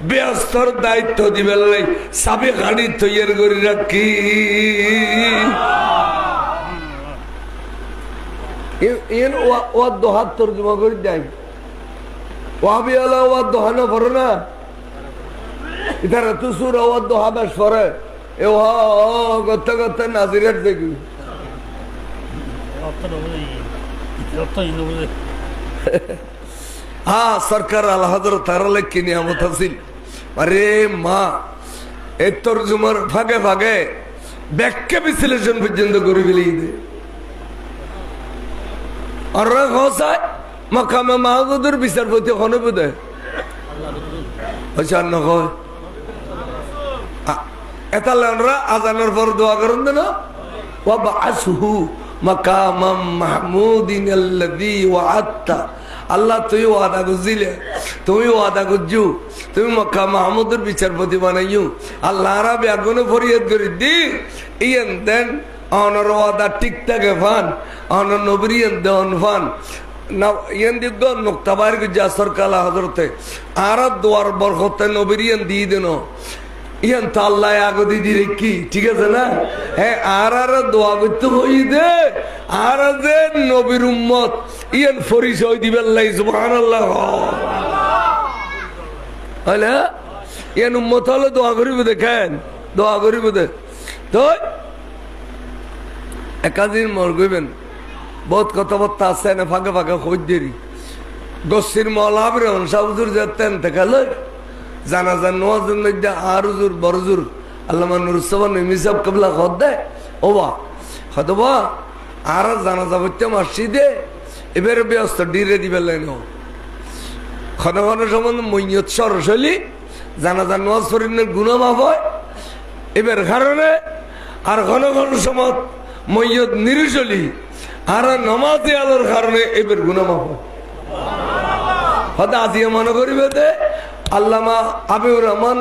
ব্যস্তর দায়িত্ব দিবে সাবে গাড়ি তৈরি করে রাখি এন ও দোহাত তর্জমা করে দেয় ওয়াবি আলা ওয়া দোহানো পড়ে না ইধার তুসুর ওয়া দোহা বেশ পড়ে এ ও গত্তা গত্তা নাজিরের দেখি হ্যাঁ সরকার আল হযরত তারালে কি নিয়ামত আছিল আরে মা এই তর্জমার ভাগে ভাগে ব্যাখ্যা বিশ্লেষণ পর্যন্ত করে ফেলি দে আর হসায় মাকামে মাহমুদুর বিচারপতি ওখানে বোধ হয় এতালেনরা আজানের পর দোয়া করেন না ওয়াবআসহু মাকামাম মাহমুদিন আল্লাযী ওয়া'আদতা আল্লাহ তুই ওয়াদা করছিলে তুমি ওয়াদা করছু তুমি মক্কা মাহমুদের বিচারপতি বানাইও আল্লাহ রাব্বি আগুনে ফরিয়াদ করে দি ইয়ান দেন অনর ওয়াদা ঠিক থাকে ফান অনর নবরিয়ান দেন ফান না ইয়ান দিগ নক্তাবার গজা সরকালা হযরতে আর দোয়ার বরকতে নবরিয়ান দি দেন ইয়ান তো আল্লাহ আগে দি রেখি ঠিক আছে না হ্যাঁ আর দোয়া করতে হই দে আর যে নবীর উম্মত ইয়ান পরিচয় দিবে আল্লাহ সুবহানাল্লাহ হলে ইয়ান উম্মত হলে দোয়া করিব দেখেন দোয়া করিব দে তো একাদিন মর গইবেন বহুত কথাবার্তা আছে না ফাঁকে ফাঁকে খোঁজ দেরি গসির মৌলাবর শাহুজুর যেতেন থেকে লই জানাজার নওয়াজের মধ্যে আর হুজুর বড় হুজুর আল্লামা নুরুজ্জামান মিসাব কবলা খদ দে ওবা হতবা আর জানাজা হচ্ছে মসজিদে এবারে ব্যস্ত ডিরে দিবে লাইন ক্ষণ ক্ষণ সম্বন্ধ মৈয়ত সরসলি জানাজার নওয়াজ শরীফের গুনাহ মাফ হয় এবার কারণে আর ক্ষণ ক্ষণ সময় মৈয়ত নিরুসলি আর নমাজে আলোর কারণে এবার গুনাহ মাফ হয় হয়তো আজিয়া মনে করিবে দে আল্লামা হাবিবুর রহমান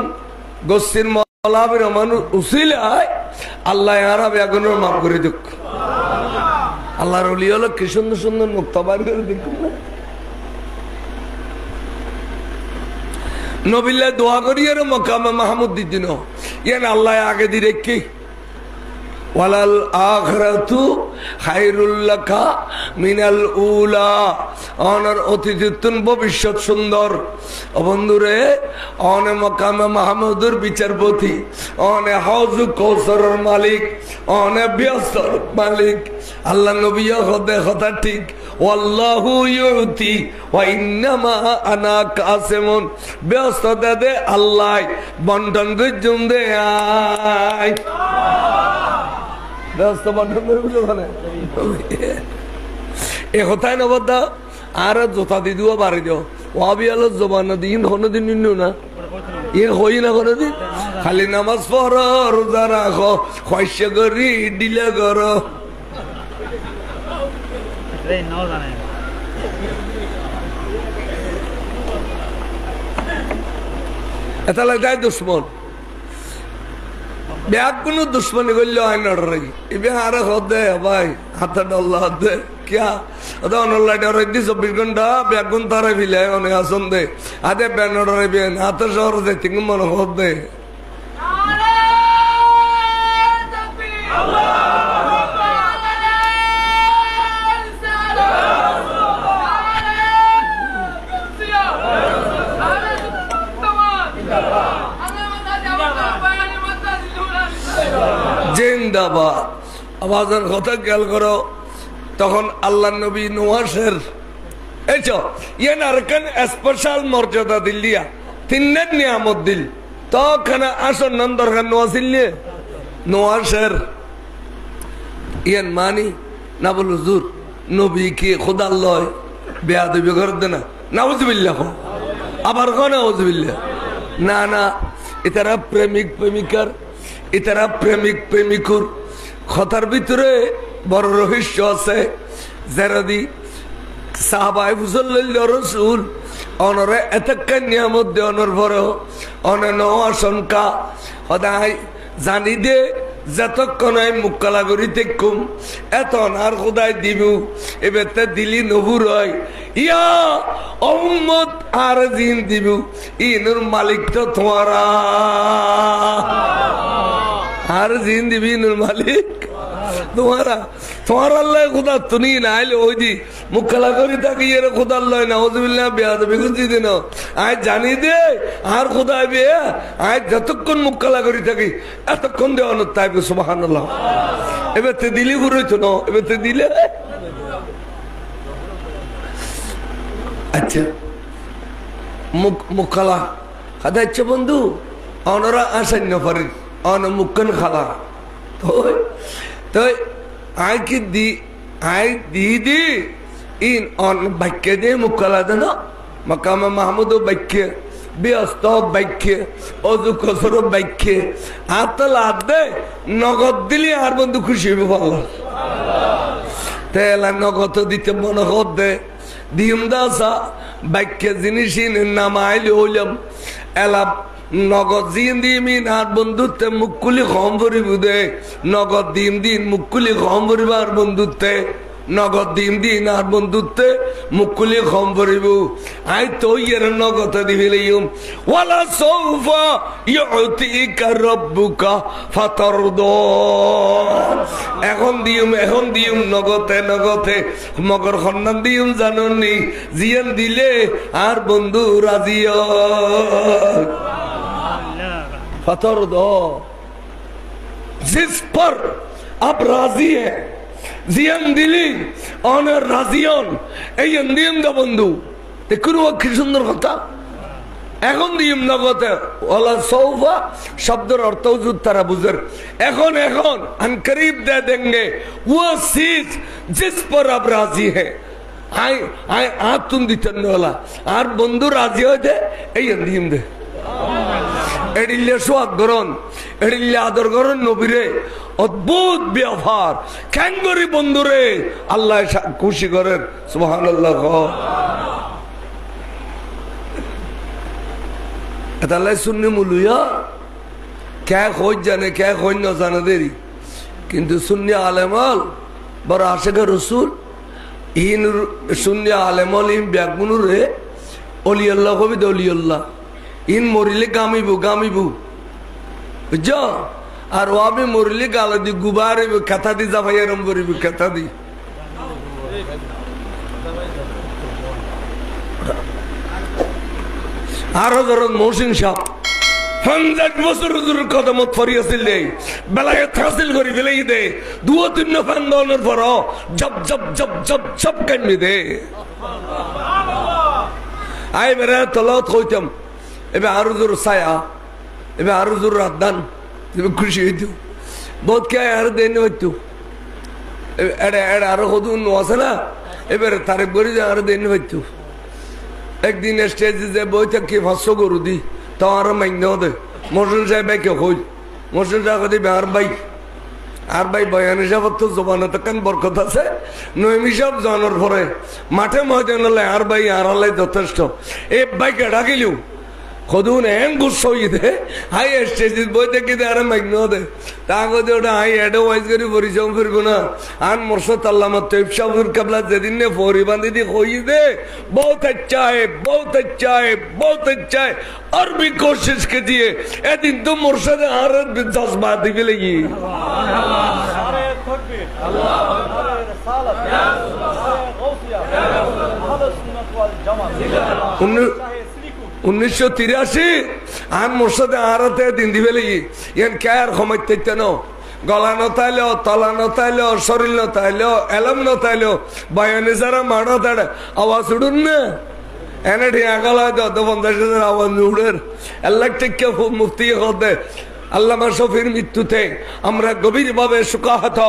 গসির মওলা হাবিবুর রহমান উসিলায় আল্লাহ আরব আগুনের মাফ করে দিক আল্লাহর ওলি হলো কি সুন্দর সুন্দর মুক্তা বার করে দেখুন না নবিল্লা দোয়া করি আর মকামে মাহমুদ দিদিন ইয়ান আল্লাহ আগে দি রেখি ওয়ালাল আখিরাতু খায়রুল লাকা মিনাল উলা অনর অতীতন ভবিষ্যৎ সুন্দর বন্ধুরে অনে মকামে মাহমুদের বিচারপতি অনে হাউজ কৌসরের মালিক অনে ব্যস্তর মালিক আল্লাহ নবী হদে কথা ঠিক ওয়াল্লাহু ইউতি ওয়া ইন্নামা আনা কাসিমুন ব্যস্ত দে আল্লাহ বন্টন গজুম দে আয় ব্যস্ত বন্টন করে বুঝলো ওখানে এ কথাই নবদা আর জোতা দি দিও বাড়ি দিও ওয়াবি আলো জবানা দিন কোনোদিন নিন্নু না এ হই না কোনোদিন খালি নামাজ পড়ো রোজা রাখো খয়স করি ডিলে করো এটা লাগে দুশ্মন ব্যাগ কোনো দুশ্মনী করলে হয় না এবে আর হদে ভাই হাতে ডল্লা হদে क्या अदा ऑनलाइन डर इतनी 24 घंटा बैगुन तारे भी ले उन्हें आसन दे आधे बैनर डरे भी नाते शहर से तिंग मन होत दे जिंदाबाद आवाज़न खोता क्या करो তখন আল্লাহ নবী নোয়াশের এছো ইয়ে নারকান স্পেশাল মর্যাদা দিলিয়া তিননের নিয়ামত দিল তখন আসন নন্দরখান নোয়াশিল্লে নোয়াশের ইয়েন মানি না বল হুজুর নবী কি খোদা আল্লাহ বেয়াদবি করে দেনা নাউজুবিল্লাহ আবার কোন নাউজুবিল্লাহ না না এটারা প্রেমিক প্রেমিকার এটারা প্রেমিক প্রেমিকুর কথার ভিতরে বড় রহস্য আছে যারাদি সাহাবায়ে ফুজল্লাহ রাসূল অনরে এতকা নিয়ামত দে অনর পরেও অনন আশঙ্কা সদাই জানি দে যতক্ষণ আমি মুক্কালা করি দেখুম এত আর খোদাই দিব এবারতে দিলি নবুর হয় ইয়া উম্মত আর জিন দিব ইনুর মালিক তো তোমারা আর জিন দিবি ইনুর মালিক तुम्हारा तुम्हारा अल्लाह खुदा तुनी ना आले ओदी मुक्कला करी ताकि ये खुदा अल्लाह ना उज़बिल्लाह बियाद बिगुन जी देना आज जानी दे आर खुदा भी है आज जतक्कन मुक्कला करी ताकि अतक्कन दे अन ताइब सुभान अल्लाह एबे ते दिली गुरु तो नो एबे ते दिले अच्छा मुक्कला हदा अच्छा बंधु अनरा आसन न फरी अन मुक्कन खाला तो आई की दी आई दीदी इन ऑन बच्चे दे मुक्कला दे ना मकाम महमूद बच्चे ব্যস্ত বাক্যে অজু কসর বাক্যে হাতল হাত দে নগদ দিলে আর বন্ধু খুশি হবে ভালো তেলা নগদ দিতে মনে কর দে দিম দাসা বাক্যে জিনিসই নামাইলে হইলাম এলা নগদ দিন দিন আর বন্ধুত্বে মুকুলি কম ভরিব দে নগদ দিন মুকুলি কম ভরিব আর বন্ধুত্বে নগদ দিন আর বন্ধুত্বে মুকুলি কম ভরিব আই তো এর নগদ দিবিলাম ওয়ালা সাউফা ইউতিকা রাব্বুকা ফাতারদা এখন দিম নগদে মগর খন্নান দিম জাননি জিয়ান দিলে আর বন্ধু রাজি फतरदो जिस पर आप राजी है जियन दिली ऑनर राजियन এই দিম দা বন্ধু দেখুন কি সুন্দর কথা এখন দিম নগদে ওয়ালা সাউফা শব্দের অর্থ যুত তারা বুঝের এখন আন করিব দে দেंगे वो चीज जिस पर आप राजी है আই আতুন দিতেন ওলা আর বন্ধু রাজি হইতে এই দিম দে এডিল্লে সোয়াদ গরন এডিল্লে আদর গরন নবীরে অদ্ভুত ব্যবহার ক্যাঙ্গরি বন্ধুরে আল্লাহ খুশি করেন সুবহানাল্লাহ এতাল্লাহ সুন্নি মুলুয়া কে খোঁজ জানে কে খোঁজ না জানে দেরি কিন্তু সুন্নি আলেমাল বড় আশেখা রসুল ইন সুন্নি আলেমাল ইন ব্যাগুনুরে অলিয়াল্লাহ কবি দে অলিয়াল্লাহ ইন মরিলে গামিবু বুঝছ আর ও আমি মরিলে গাল দি গুবারে কথা দি যাবাই আরম্ভ করিব কথা দি আর ধরুন মহসিন সাহ 100 বছর হুজুরের কদমত ফরিয়াছিল দেই বেলায়েত হাসিল করি ফেলেই দে 2-3 ফান্দনের পর job Kanni they I Bera তলত কইতাম এবে আরো জোর ছায়া এবে আরো জোর রাতদান এবে খুশি হইতো বহুত কে আর দেন হইতো এড়ে আরো কদুন আছে না এবারে তারিখ করে আর দেন হইতো একদিন স্টেজে যে বইটা কি 500 গরু দি তো আর মাইন্য দে মোশন সাহেব কে কই মোশন সাহেব দি আর ভাই বয়ান হিসাব তো জবানে তো কান বরকত আছে নইম হিসাব জানার পরে মাঠে ময়দানে আর ভাই আর আল্লাহ যথেষ্ট এই ভাইকে ডাকিলিও খদুন এন গুচ্ছ দে হাই স্টেজ বই দেখি দে আরে মাইন্য দে তাগদে ওটা হাই অ্যাডভাইস করি পরিচয় ফিরব না আন মুর্শিদ আল্লামা তৈব শাহুর কাবলা যেদিন নে ফরি বাঁধি দি কই দে बहुत अच्छा है और भी कोशिश कीजिए ए दिन तो मुर्शिद आरत जज्बात भी लगी उन्नीस 1983 आन मुर्शिद आरत दिन दिवे लगी यान क्या यार खमते नो गला नताइलो तला नताइलो शरीर नताइलो एलम नताइलो बयाने जरा मानो ताड़े आवाज उड़न ना एने ठिया गला तो 50,000 आवाज उड़ेर अल्लाह टिक्के मुफ्ती होते আল্লামা শফির মৃত্যুতে আমরা গভীরভাবে শোকাহত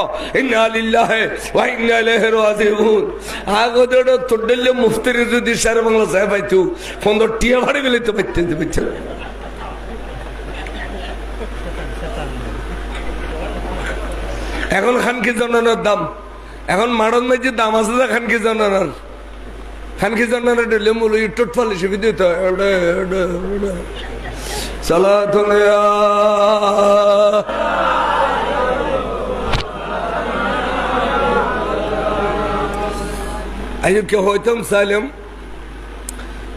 ইন্না লিল্লাহি ওয়া ইন্না ইলাইহি রাজিউন আগদের তোডলে মুফতির যদি সারা বাংলা সাহেব আইতো 15 টিয়া ভাড়ি গেলে তো পাইতে দিবেন এখন খানকি জননার দাম এখন মাড়ন মাঝে দাম আছে না খানকি জননার ডলে মূল ইটট ফলে সুবিধা তো সালাতুন ইয়া আইয়ো কে হইতাম সালাম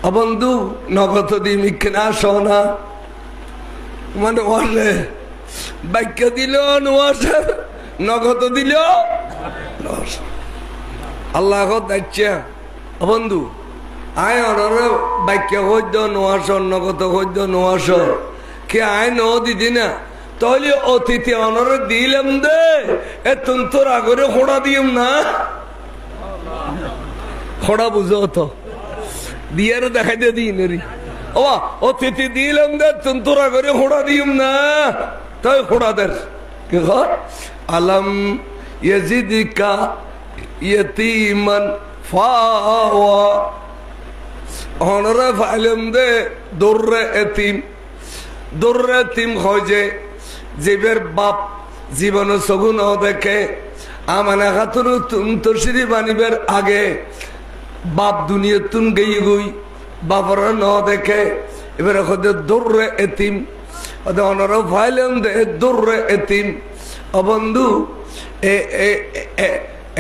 অবন্ধু নগদ দি মিকনা সোনা মানে ওরে বাক্য দিল নোয়াশা নগদ দিল আল্লাহ দাচ্ছা বন্ধু আয় অনর বাক্য হইদ নোয়াশ নগদ হইদ নোয়াশ কে আয় ন দিদি না তাহলে অতিথি অনর দিলাম দে এ তোর আগরে খোড়া দিম না খোড়া বুঝো তো দিয়ার দেখাই দে দিন রে ও অতিথি দিলাম দে তোর আগরে খোড়া দিম না তাই খোড়া দের কে ঘর আলম ইয়াজিদিকা ইয়াতীমান ফাওয়া অনরে ফাইলম দে দৌড়ে এতিম হয় যে জীবের বাপ জীবন সগু ন দেখে আমানা খাতুন তসিরি বানিবের আগে বাপ দুনিয়া তুন গেই গুই বাপর ন দেখে এবার দৌড়ে এতিম অনর ফাইলম দে দৌড়ে এতিম অবন্ধু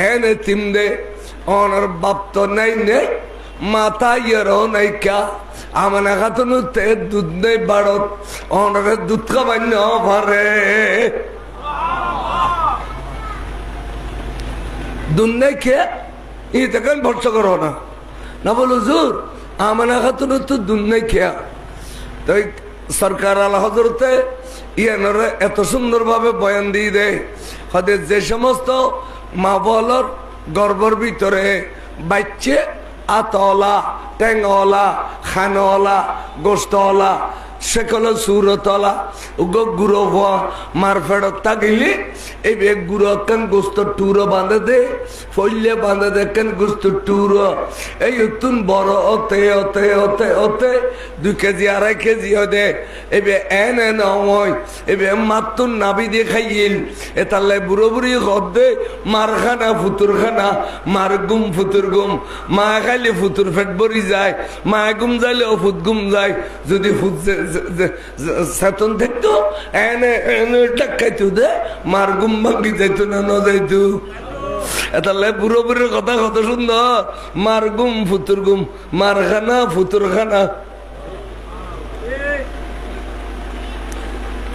এন এতিম দে অনর বাপ তো নাই নেই মাথা ইয়েরও নাই কা আমানা খাতুন তে দুধ নেই বাড়ত অনরে দুধ খাবার ন পারে দুধ নেই খেয়ে ই দেখেন ভরসা করো না বলো জোর আমানা খাতুন তো দুধ নেই খেয়া তাই সরকার আল হজরতে ইয়ানরে এত সুন্দর ভাবে বয়ান দিয়ে দেয় হদের যে সমস্ত মা বলর গর্বর ভিতরে বাচ্চে আতলা টেঙ্গলা খানওয়ালা গোস্তওয়ালা সেকল সুরতলা উগ গুড়ো হওয়া মার ফেরত থাকিলে এই বেগ গুড়ো কেন গোস্ত টুরো বাঁধে দে ফলে বাঁধে দে কেন গোস্ত টুরো এই উত্তুন বড় অতে অতে অতে অতে 2 কেজি 2.5 কেজি দে এবে এন নয় এবে মাতুন নাবি দিয়ে খাইল এতালে বুড়ো বুড়ি ঘর দে মার খানা ফুতুর খানা মার গুম ফুতুর গুম মা খাইলে ফুতুর ফেট ভরি যায় মা গুম যাইলে অফুত গুম যায় যদি ফুট সেতন থাকতো এনে এনে টাকাইতো দে মার গুম ভাঙ্গি যাইতো না যাইতো এতালে বুড়ো বুড়ির কথা কত সুন্দর মার গুম ফুতুর গুম মার খানা ফুতুর খানা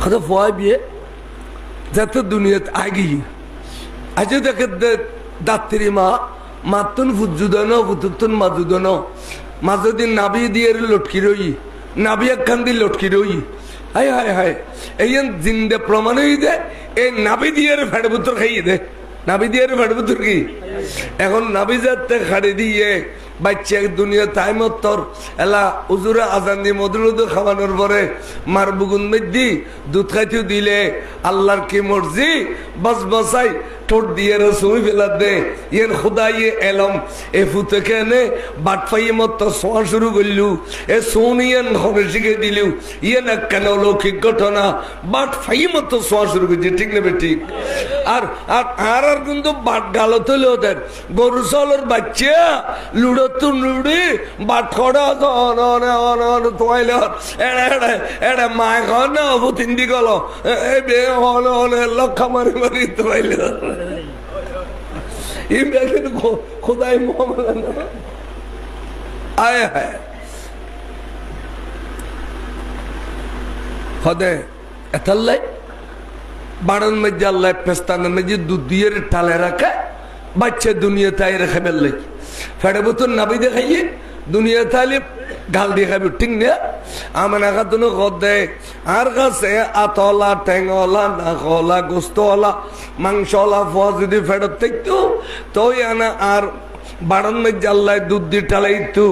কথা ফয় বিয়ে যাতে দুনিয়াত আগি আজ দেখে দাত্রী মা মাতুন ফুজুদানো ফুতুন মাজুদানো মাজুদিন নাবি দিয়ে লটকি রই নাবি একখান দিয়ে লটকি রই হায় হায় হায় এই জিন্দে প্রমাণ হয়ে দে এই নাবি দিয়ে ফেড়ে পুত্র খাইয়ে দে নাবি দিয়ে ফেড়ে পুত্র কি এখন নাবি যাতে খাড়ি দিয়ে বাচ্চা দুনিয়া তাই মতর এলা উজুরে আজান দিয়ে মধুর খাওয়ানোর পরে মার বুগুন মেদি দুধ খাইতেও দিলে আল্লাহর কি মর্জি বস বসাই ঠোঁট দিয়ে রসুই ফেলা দে ইয়ের খুদাইয়ে এলম এ ফুতে কেনে বাট পাইয়ে মত শোয়া শুরু করলু এ সোনিয়ান ঘরে শিখে দিলু ইয়ে না কেন লৌকিক ঘটনা বাট পাইয়ে মত শোয়া শুরু করছে ঠিক নেবে ঠিক আর আর আর আর কিন্তু বাট গালো তুলে ওদের গরু চলের বাচ্চা লুড়ো তুন লুড়ি বাট খড়া তোয়াইল এড়ে মায় ঘর না তিন দি গল এ বে হলে লক্ষা মারি মারি তোয়াইল খুদাই আয় হায় হদে এতাল্লাই বাড়ান মধ্যে আল্লাহ পেস্তানের মধ্যে দুধ দিয়ে টালে রাখে বাচ্চা দুনিয়া তাই রেখে ফেললে ফেড়ে বোতল নাবি দেখাইয়ে দুনিয়া তাইলে গাল দিয়ে খাবি ঠিক না আমার একাদুনো ঘর দেয় আর কাছে আতলা টেঙ্গলা নাকলা গোস্তওয়ালা মাংসওয়ালা ফোয়া যদি ফেরত থাকতো তো আনা আর বাড়ান মধ্যে আল্লাহ দুধ দিয়ে টালাইতো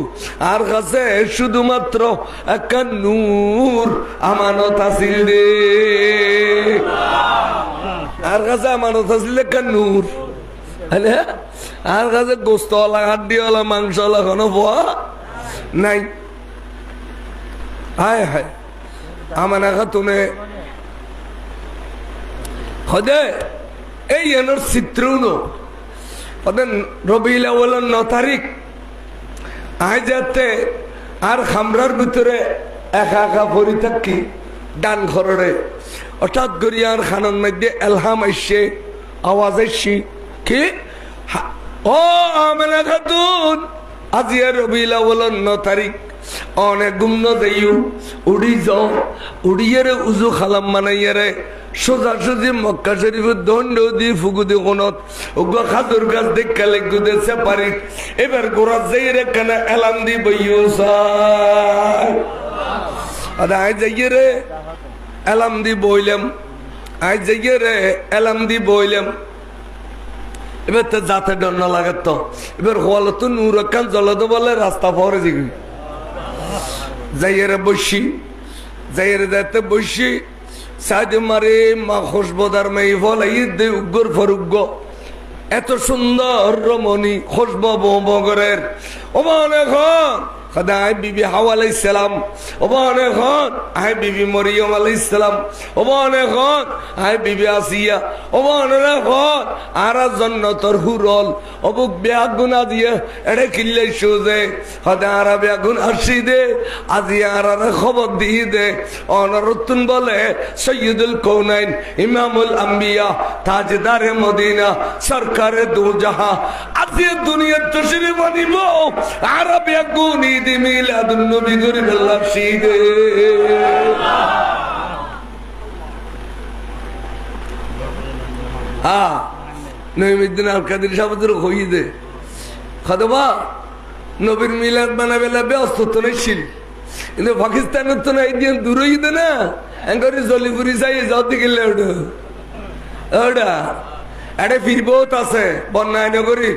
আর কাছে শুধুমাত্র একটা নূর আমানত আসিল রে আর কাছে আমানত আসিল একটা নূর আর কাছে গোস্তওয়ালা হাড্ডিওয়ালা মাংসওয়ালা কোনো ফোয়া নাই হায় হায় আমার খাতুনে হদে এই এনর চিত্রও হদে রবিউল আউয়ালের 9 তারিখ আয় যাতে আর খামরার ভিতরে একা একা পড়ি থাকি ডান ঘরে হঠাৎ করি আর খানের মধ্যে এলহাম আসছে আওয়াজ আসছি কি ও আমার খাতুন আজি রবিউল আউয়ালের 9 তারিখ অনেক গুমন দেইউ উড়ি যাও উড়িয়ে উজু খালাম মানাইয়ারে সোজা সুজি মক্কা শরীফের দণ্ড দিয়ে ফুগু দিয়ে কোনত ওগো খাদুর গাছ দেখা লেগু দেশে পারি এবার গোড়া যাই রে কেন এলাম দি বইও আয় যাইয়ে রে এলাম দি বইলাম আয় যাইয়ে রে এলাম দি বইলাম এবার তো যাতে ডর না লাগে তো এবার হলো তো নূর কান জলদ বলে রাস্তা পরে জিগি যাইয়ের বসি যাইয়ের যাতে বসি সাইড মারে মা খুশবদার মেয়ে ফল ঈদ উগ্র ফরুগ্গ এত সুন্দর রমণী খুশব বগরের ও মানে খোদা আয় বিবি হাওয়া আলাইহিস সালাম ওবানে খন আয় বিবি মরিয়ম আলাইহিস সালাম ওবানে খন আয় বিবি আসিয়া ওবানে খন আরা জান্নাতের হুরল অবুক বেগুনা দিয়ে এড়ে কিল্লে সুজে খোদা আরা বেগুন আসি দে আজি আরা খবর দিয়ে দে অনরতুন বলে সৈয়দুল কৌনাইন ইমামুল আম্বিয়া তাজদারে মদিনা সরকারে দু জাহাঁ আজি দুনিয়া তশরিফ আনিব আরা বেগুন ঈদ মিলাদুন নবী গরিবুল্লাহ শীদে নঈমুদ্দিন আল কাদের সাহেবের হইদে খদবা নবীর মিলাদ বানাবেলা ব্যস্ত তো নইছিল কিন্তু পাকিস্তানের তো নাই দিন দূর হইদে না এঙ্গরি জলিপুরি যাই যাতে গেলে ওটা এটা ফিরবোত আছে বন্যায় নগরী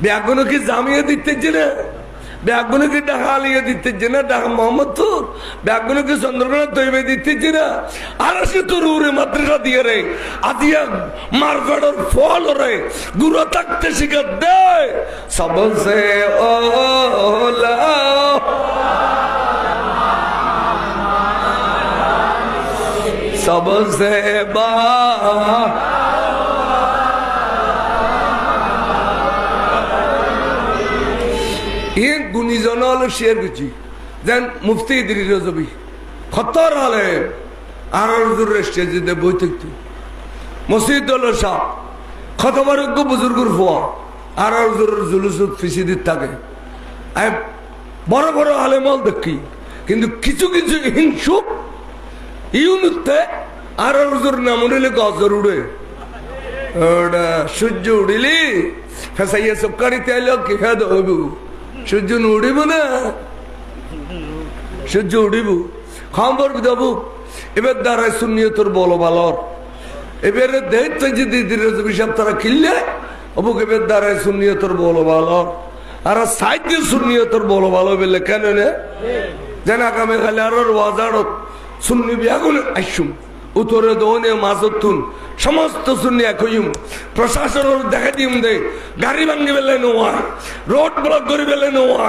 ব্যাগুনো কি জামিয়ে দিতেছে না ব্যাগুনো কি ঢাকা আলিয়ে দিতেছে না ঢাকা মোহাম্মদপুর ব্যাগুনো কি চন্দ্রকোনা তৈবে দিতেছে না আর সে তোর উড়ে মাদ্রাসা দিয়ে রে আদিয়া মারগড়ের ফল রে গুরু থাকতে শিখে দে সবসে ওলা সবসে বা ये गुनीजन शेयर गुची जेन मुफ्ती इदरीस रजवी खतर आले आरजुर स्टेज दे बइतकतु मस्जिद दल शाह खतबरग बुजुर्गुर फुआ आरजुर जुलुस फिसिदित থাকে আই বড় বড় আলেমল দেখি কিন্তু কিছু কিছু হিংসু ইউনুতে আরজুর নাম উড়িলে গজর উড়ে ওটা সূর্য উড়িলি ফেসাইয়া সবকারিতে এলো কি খাদ হইবু সূর্য উড়িব না সূর্য উড়িব খবর দেবু এবার দ্বারা সুন্নিয়তর বলো বালর এবারে দেখতে যদি সব তারা কিনলে অবুক এবার দ্বারা সুন্নিয়তর বলো বালর আর সাহিত্য সুন্নিয়তর বলো ভালো বলে কেন না যেন আগামী খালি আর ওয়াজারত সুন্নি বিয়াগুলো আইসুম উত্তরে দোনে মাজতুন সমস্ত সুন্নি একইম প্রশাসনের দেখা দিম দে গাড়ি ভাঙ্গি বেলে নোয়া রোড ব্লক করে বেলে নোয়া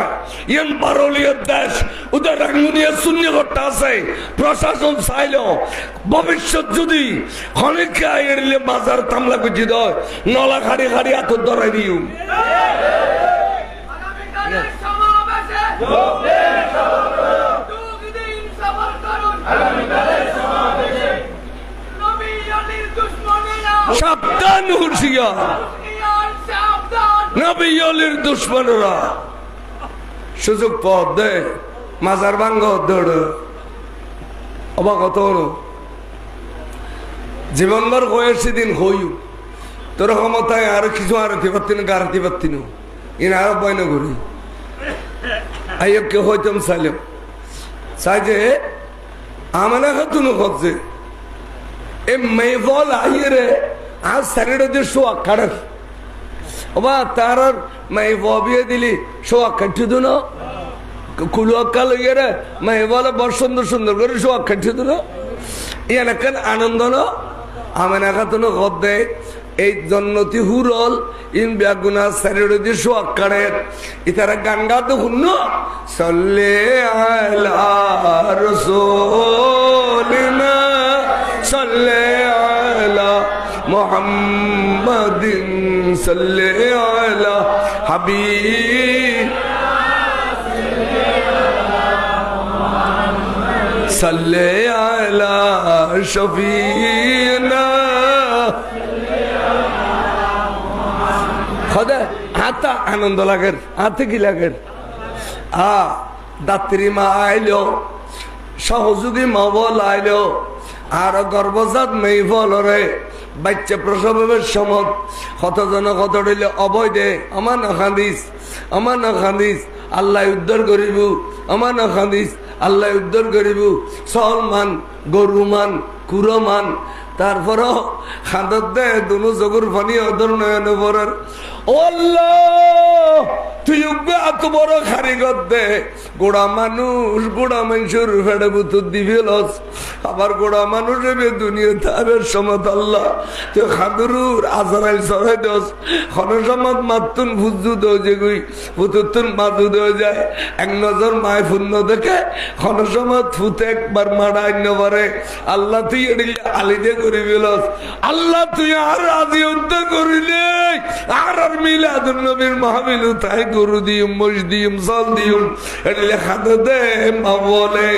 ইয়ান পারলিয়ার দেশ উদর রাঙ্গুনিয়া সুন্নি ঘটটা আছে প্রশাসন চাইল ভবিষ্যৎ যদি খনিকা এড়িলে বাজার তামলা গুজি দয় নলা খাড়ি খাড়ি হাত ধরাই দিও সাবধান হুঁশিয়ার নবী ওলির দুশমনরা সুযোগ পথ দে মাজার ভাঙ্গ দৌড় অবাগত জীবনভর হয়েছে দিন হইউ তোর ক্ষমতায় আরো কিছু আরতি পারতি না গারতি পারতি না ইন আরো বয়ন করি আইয় কেউ হইতাম চাইলাম চাই যে আমানা খাতুন খোঁজে এ মেয়েবল আইয়ে आज सैटरडे दिन शो अखड़ अब तार मैं वबिए दिली शो अखट्टी दून कुलू अक्कल ये मैं वाला बहुत सुंदर सुंदर कर शो अखट्टी दून ये नकल आनंद न हमें नका तुनो गद्दे एक जन्नती हुरल इन ब्यागुना सैटरडे दिन शो अखड़े इतना गंगा तो हुन्नो सल्ले अला रसूलिना सल्ले अला मुहम्मदिन सल्ले अला हबीब सल्ले अला शफीना खुदा आता आनंद लागेर आते की लागेर दात्री मा आइलो सहयोगी मा बल आइलो আর গর্ভজাত মেয়ে ফলরে বাচ্চা প্রসবের সময় কতজন কত দিলে অবৈধে আমার না খান্দিস আল্লাহ উদ্ধার করিব আমার না খান্দিস আল্লাহ উদ্ধার করিব সলমান গরুমান কুরমান তারপরও খাদত দে দুনো চকুর পানি অদর নয়ন পরের ও আল্লাহ তুই এত বড় কারিগর দে গোড়া মানুষের ফেড়ে বুতুর দিবি লস আবার গোড়া মানুষ এবে দুনিয়া তাবের সমত আল্লাহ তুই খাদুরুর আজরাইল সরাই দোস খনসমত মাতুন ফুজু দেও যে গুই ফুতুতুন মাতু দেও যায় এক নজর মায় ফুন্ন দেখে খনসমত ফুতে একবার মাড়াই নবারে আল্লাহ তুই এটি আলিদে করিবি লস আল্লাহ তুই আর আদি অন্ত করিলে আর মিলাদুন নবীর মাহফিল তাই গরু দিম মোষ দিম জল দিম এটা লেখা দে মা বলে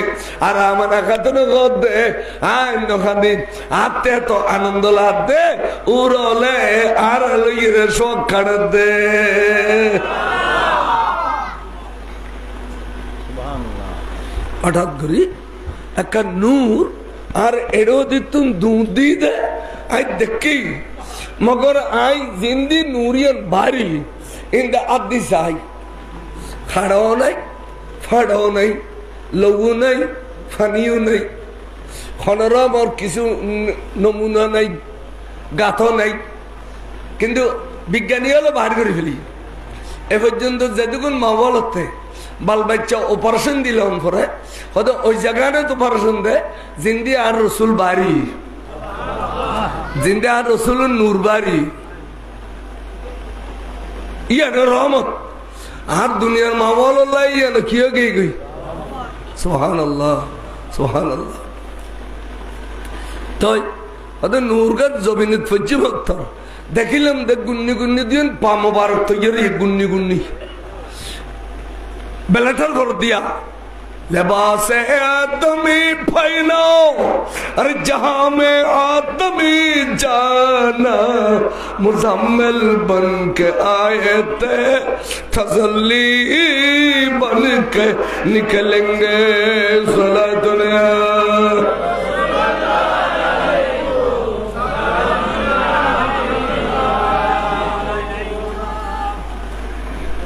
আর আমার খাতন দে আইনি আতে তো আনন্দ লাভ দে উড়লে আর লইরে শোক কাট দে হঠাৎ করি একটা নূর আর এড়ো দিতুন দুধ দিয়ে দে আই দেখি মগর আই জিন্দি নূরিয়ন বাড়ি ইন্দা আদি সাই খাড়াও নাই ফাড়াও নাই লঘু নাই ফানিও নাই খনরম আর কিছু নমুনা নাই গাথ নাই কিন্তু বিজ্ঞানী হলো বাহির করে ফেলি এ পর্যন্ত যেটুকুন মাবল হতে বাল বাচ্চা অপারেশন দিলাম পরে হয়তো ওই জায়গাটা তো অপারেশন দেয় জিন্দি আর রসুল বাড়ি জিন্দা আর রসুল নূর বাড়ি ইয়ানে রহমত আর দুনিয়ার মামল আল্লাহ ইয়ানে কি গই গই সুবহানাল্লাহ সুবহানাল্লাহ তাই ওদের নূরগাত জমিনে ফজ্জি ভক্ত দেখিলাম দেখ গুন্নি গুন্নি দিন পা মোবারক তৈরি গুন্নি গুন্নি বেলাটার ঘর দিয়া लिबास आदमी फैलाओ अरे जहां में आदमी जाना मुजम्मिल बन के आए थे तसल्ली बन के निकलेंगे सदा दुनिया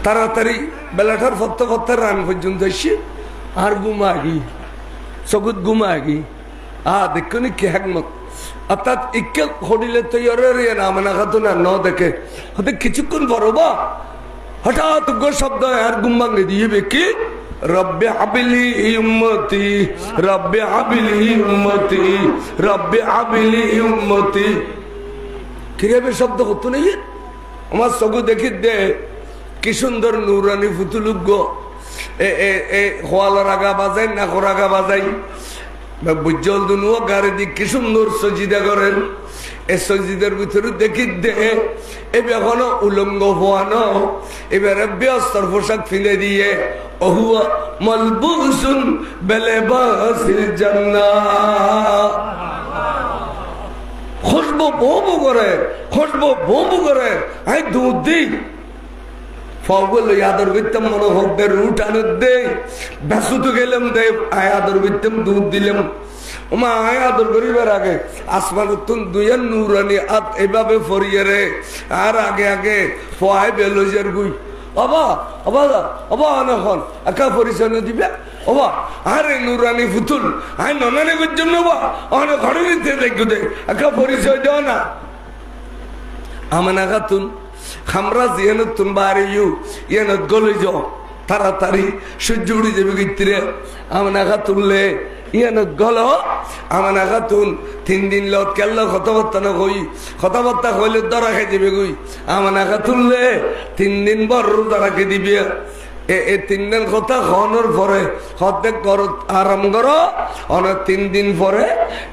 তাড়াতাড়ি বেলাটার ফত্ত ফত্তের রান পর্যন্ত এসে আর গুমাগি সগুত গুমাগি দেখুন কি হেকমত অর্থাৎ ইকে হডিলে তৈরি নামনা খাতো না ন দেখে হতে কিছুক্ষণ বড়বা হঠাৎ গো শব্দ আর গুম্বাঙ্গে দিয়ে কি রব্বে হাবিলি উম্মতি রব্বে হাবিলি উম্মতি রব্বে হাবিলি উম্মতি কিভাবে শব্দ হতো নেই আমার সগু দেখি দে কি সুন্দর নুরানি ফুতুলুগ খোয়ালার আগা বাজাই না খোরাগা বাজাই বুজ্জল দুনুও গাড়ি দি কি সুন্দর সজিদা করেন এ সজিদের ভিতরে দেখি দে এবার এখনো উলঙ্গ হওয়ানো এবারে ব্যস্তর পোশাক ফিলে দিয়ে অহুয়া মলবুসুন বেলেবাসিল জান্নাত খুশবু বমু করে আই দুধ দিই ফগল আদর বিত্তম মনে হোক দে রুট আনত দে বেসুত গেলাম দে আয় আদর বিত্তম দুধ দিলাম ওমা আয় আদর করিবার আগে আসমান তুন দুইয়ান নুরানি আত এভাবে ফরিয়ে রে আর আগে আগে ফয় বেলজের গুই অবা অবা অবা অনখন একা পরিচয় দিবে অবা আরে নুরানি ফুতুল আয় ননানে করছেন নবা অনেক ঘরে নিতে দেখো দে একা পরিচয় দাও না আমানা খাতুন খামরা জিয়ানত তুন বাড়ি ইয়ানত গলে যাও তাড়াতাড়ি সূর্য উড়ে যাবে গিত্রে আমানা খাতুনলে ইয়ানত গল আমানা খাতুন 3 দিন লত কেল্লা কথাবার্তা না কই কথাবার্তা কইলে দরা খাই যাবে গই আমানা খাতুনলে 3 দিন বড় রোজা রাখে দিবে এই 3 দিন কথা খাওয়ানোর পরে হতে করো আরাম করো অনেক 3 দিন পরে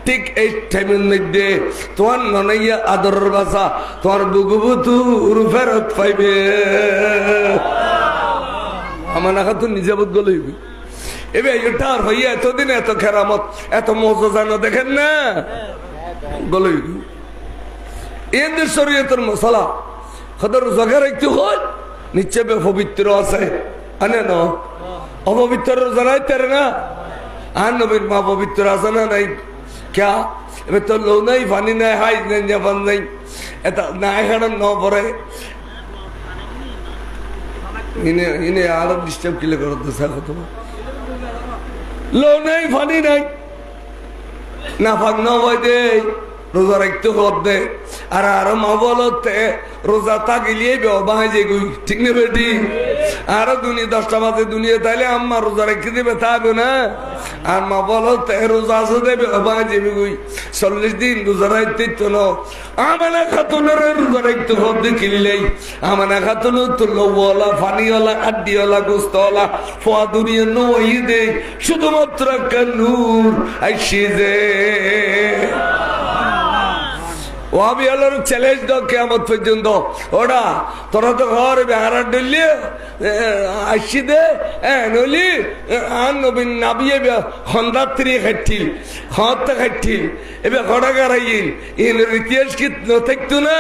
ঠিক এই টাইমের মধ্যে তোমার ননাইয়া আদরের বাসা তোমার বুকুবুতুর ফেরত পাইবে আমার না খাতুন নিজে বোধ গলে এবার এটা আর হইয়া এতদিন এত খেরামত এত মজা জানো দেখেন না গলে এদের শরীয়তের মশলা খদর জগের একটু হয় নিচে বে পবিত্র আছে আনে না অপবিত্র জানাই তেরে না আর নবীর মা পবিত্র আছে না নাই ক্যা এবার তো লো নাই পানি নাই হাই জাপান নাই এটা নাই হাড়ান ন পরে ইনে আরো ডিস্টার্ব কিলে করতে থাকো তোমার লো নাই পানি নাই না ফাঁক ন ভয় দে রোজা রাখতে হতে আর আরো মা বলতে রোজা থাকিলিয়ে বাজে গুই ঠিক না বেটি আরো দুনিয়া 10টা বাজে দুনিয়া তাইলে আম্মা রোজা রেখে দেবে থাকবে না আর মা বলতে রোজা আছে দেবে বাজে গুই 40 দিন রোজা রাখতে তো না আমানা খাতুনের রোজা রাখতে হতে কিনলেই আমানা খাতুন তুল্লওয়ালা ফানিওয়ালা আড্ডিওয়ালা গোস্তওয়ালা ফোয়া দুনিয়া নই দে শুধুমাত্র নূর আইসিজে ওয়াবি আল্লাহর চ্যালেঞ্জ দাও কিয়ামত পর্যন্ত ওরা তোরা তো ঘর বেহারা ডলি আসি দে নলি আন নবীন নাবিয়ে হন্দাত্রী খাইছিল হত খাইছিল এবে ঘড়া গারাইল ইন ইতিহাস কি থাকতো না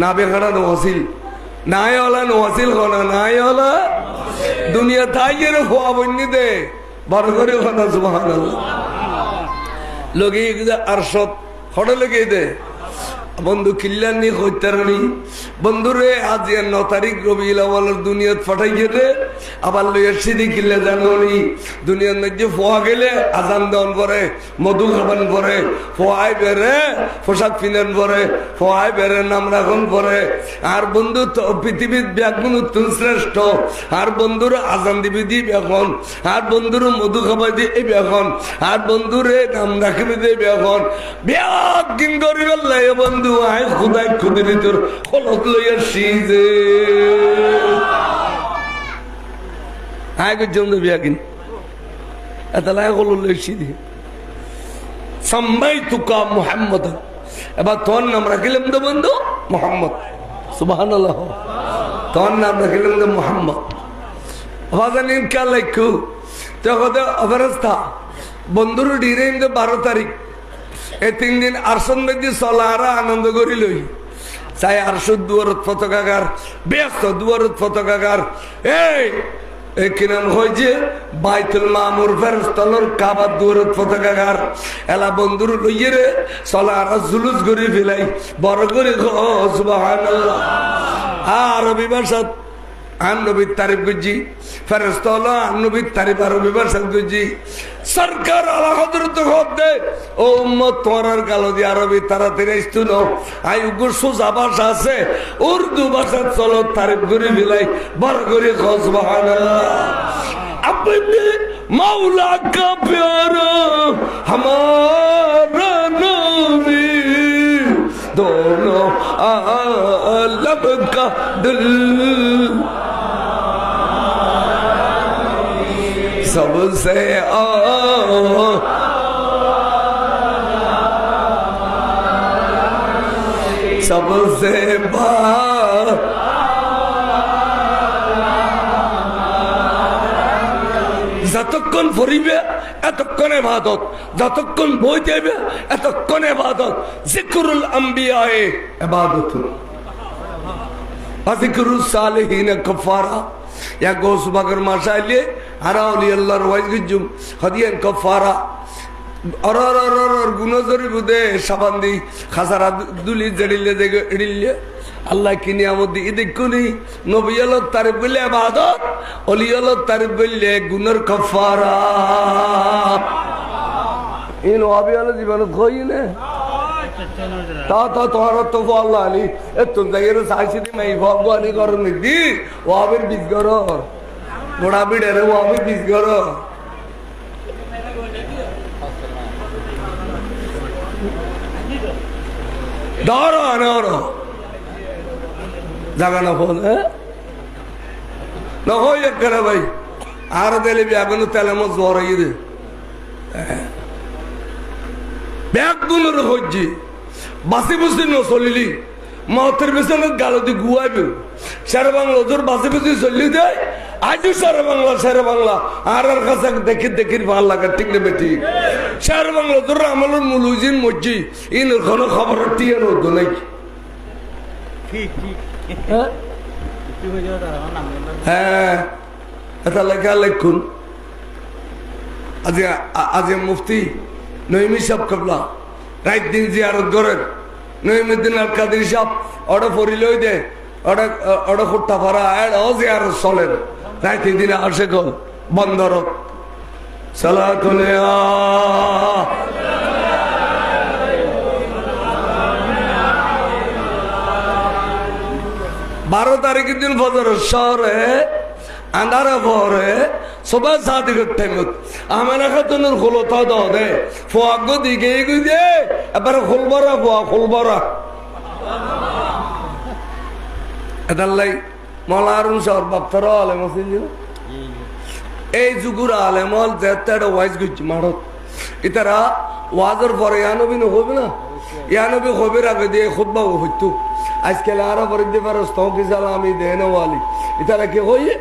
নাবে ঘড়া নওয়াসিল নাই ওলা নওয়াসিল হনা নাই ওলা দুনিয়া তাইয়ের হওয়া বন্যি দে বড় করে হনা সুবহানাল্লাহ লগে আরশত হড়ে লগে দে বন্ধু কিল্লানি হইতারনি বন্ধুরে আজ 9 তারিখ রবিউল আউয়ালের দুনিয়াত ফাটাইয়ে দে আবার লইয়া সিদি কিল্লা জানোনি দুনিয়ার মধ্যে ফোয়া গেলে আজান দেন পরে মধু খাবান পরে ফোয়াই বেরে পোশাক পিনেন পরে ফোয়াই বেরে নাম রাখন পরে আর বন্ধু তো পৃথিবীর ব্যাগুন উত্তম শ্রেষ্ঠ আর বন্ধুর আজান দিবি দিবি এখন আর বন্ধুর মধু খাবাই দিবি এখন আর বন্ধুরে নাম রাখবি দিবি এখন ব্যাগ কিন করিবার লাগে বন্ধু আয় খুদাই খুদিনি তোর হলত লইয়া সিজে আয় গজম দে বিয়াকিন এতলাই হল লই সিদি সাম্মাইতুকা মুহাম্মদ এবার তোর নাম রাখিলাম তো বন্ধু মুহাম্মদ সুবহানাল্লাহ তোর নাম রাখিলাম তো মুহাম্মদ হজানিন কা লাইকু তো কত অবস্থা বন্ধুর ডিরেন 12 তারিখ এই 3 দিন আরশন মধ্যে চলারা আনন্দ করি লই চাই আরশদ দুয়ারত পতাকাগার ব্যস্ত দুয়ারত পতাকাগার এই কি নাম হয়েছে বাইতুল মামুর ফেরেশতার কাবার দুয়ারত পতাকাগার এলা বন্ধুর লইয়ে রে চলারা জুলুস করে ফেলাই বড় করে সুবহানাল্লাহ আরবি ভাষাত আন নবীর তারিফ গুজি ফেরেশতা হলো আন নবীর তারিফ আরবি ভাষাত গুজি সরকার আলা হযরত হদে ও উম্মত তোমার কালো দি আরবি তাড়াতাড়ি আইতো না আই উগর সোজা ভাষা আছে উর্দু ভাষা চলো তারিফ করে মিলাই বড় করে সুবহানাল্লাহ अपने मौला का प्यारा हमारा नबी दोनों आलम का दिल सबसे सबसे যতক্ষণ পড়িবে এতক্ষণ ইবাদত যতক্ষণ বই দেবে এতক্ষণ ইবাদত যিকরুল আম্বিয়ায়ে ইবাদতুন ওয়া যিকরুস সালিহিন কাফারা ইয়া গোস বাগর মাশাইলে আরাউলি আল্লাহর ওয়াজগুজুম হাদিয়ান কাফারা আর গুনাহজরি বুদে সাবান্দি খাসারা দুলি জড়িলে দেখে এড়িলে আল্লাহ কি নিয়ামত দি দেখুনি নবী আল্লাহর তারিফ বললে ইবাদত ওলি আল্লাহর তারিফ বললে গুনার কাফারা ইন ওয়াবি আল্লাহ জীবনত কই না তা তোর তো আল্লাহ আলী এ তুম জায়গায় সাইছি দি মাই ভগবানি করনি দি ওয়াবির বিজগর গোড়া বিড়ে রে ওয়াবির বিজগর দাঁড়ো আনারো জাগা না ফোন না হই করে ভাই আর দিলে ব্যাগুন তেলে মো জ্বর ইয়ে ব্যাগুনের হজ্জি বাসি বুসি ন চলিলি মতের পেছনে গালতি গুয়াইবে শের বাংলা তোর বাসি বুসি চলি দেয় আজও শের বাংলা আর কাছে দেখি দেখি ভাল লাগে ঠিক না বেটি শের বাংলা তোর আমলের মুলুজিন মজ্জি ইনের কোনো খবর টিয়ে নতো নাই হ্যাঁ এটা লেখা লেখুন আজ মুফতি নইমি সাহেব কবলা রাত দিন জিয়ারত করেন নইমুদ্দিন আল কাদের সাহেব অর্ডার পড়িলই দে অর্ডার ফুটটা ভরা জিয়ারত চলেন রাত দিনে আসে গল বন্দর সালাতুন ইয়া 12 তারিখের দিন ফজরের শহরে আন্ধারে পরে সবাই সাদিকের টাইমত আমেনা খাতুনের খুলতা দাও দে ফোয়াগ দিকে এগিয়ে দে এবারে খুলবরা ফোয়া খুলবরা এদাল্লাই মলারুন শহর বাপ্তার আলেম আছিল এই যুগুর আলেম হল যেটা ওয়াইজ গুছি মারত ইতারা ওয়াজের পরে ইয়ানবী হবে না ইয়ানবী হবে আগে দিয়ে খুতবা হইতো আজকাল আরো পরে দিয়ে পারো স্তৌকি সালামি দেনে वाली इतना क्या हो ये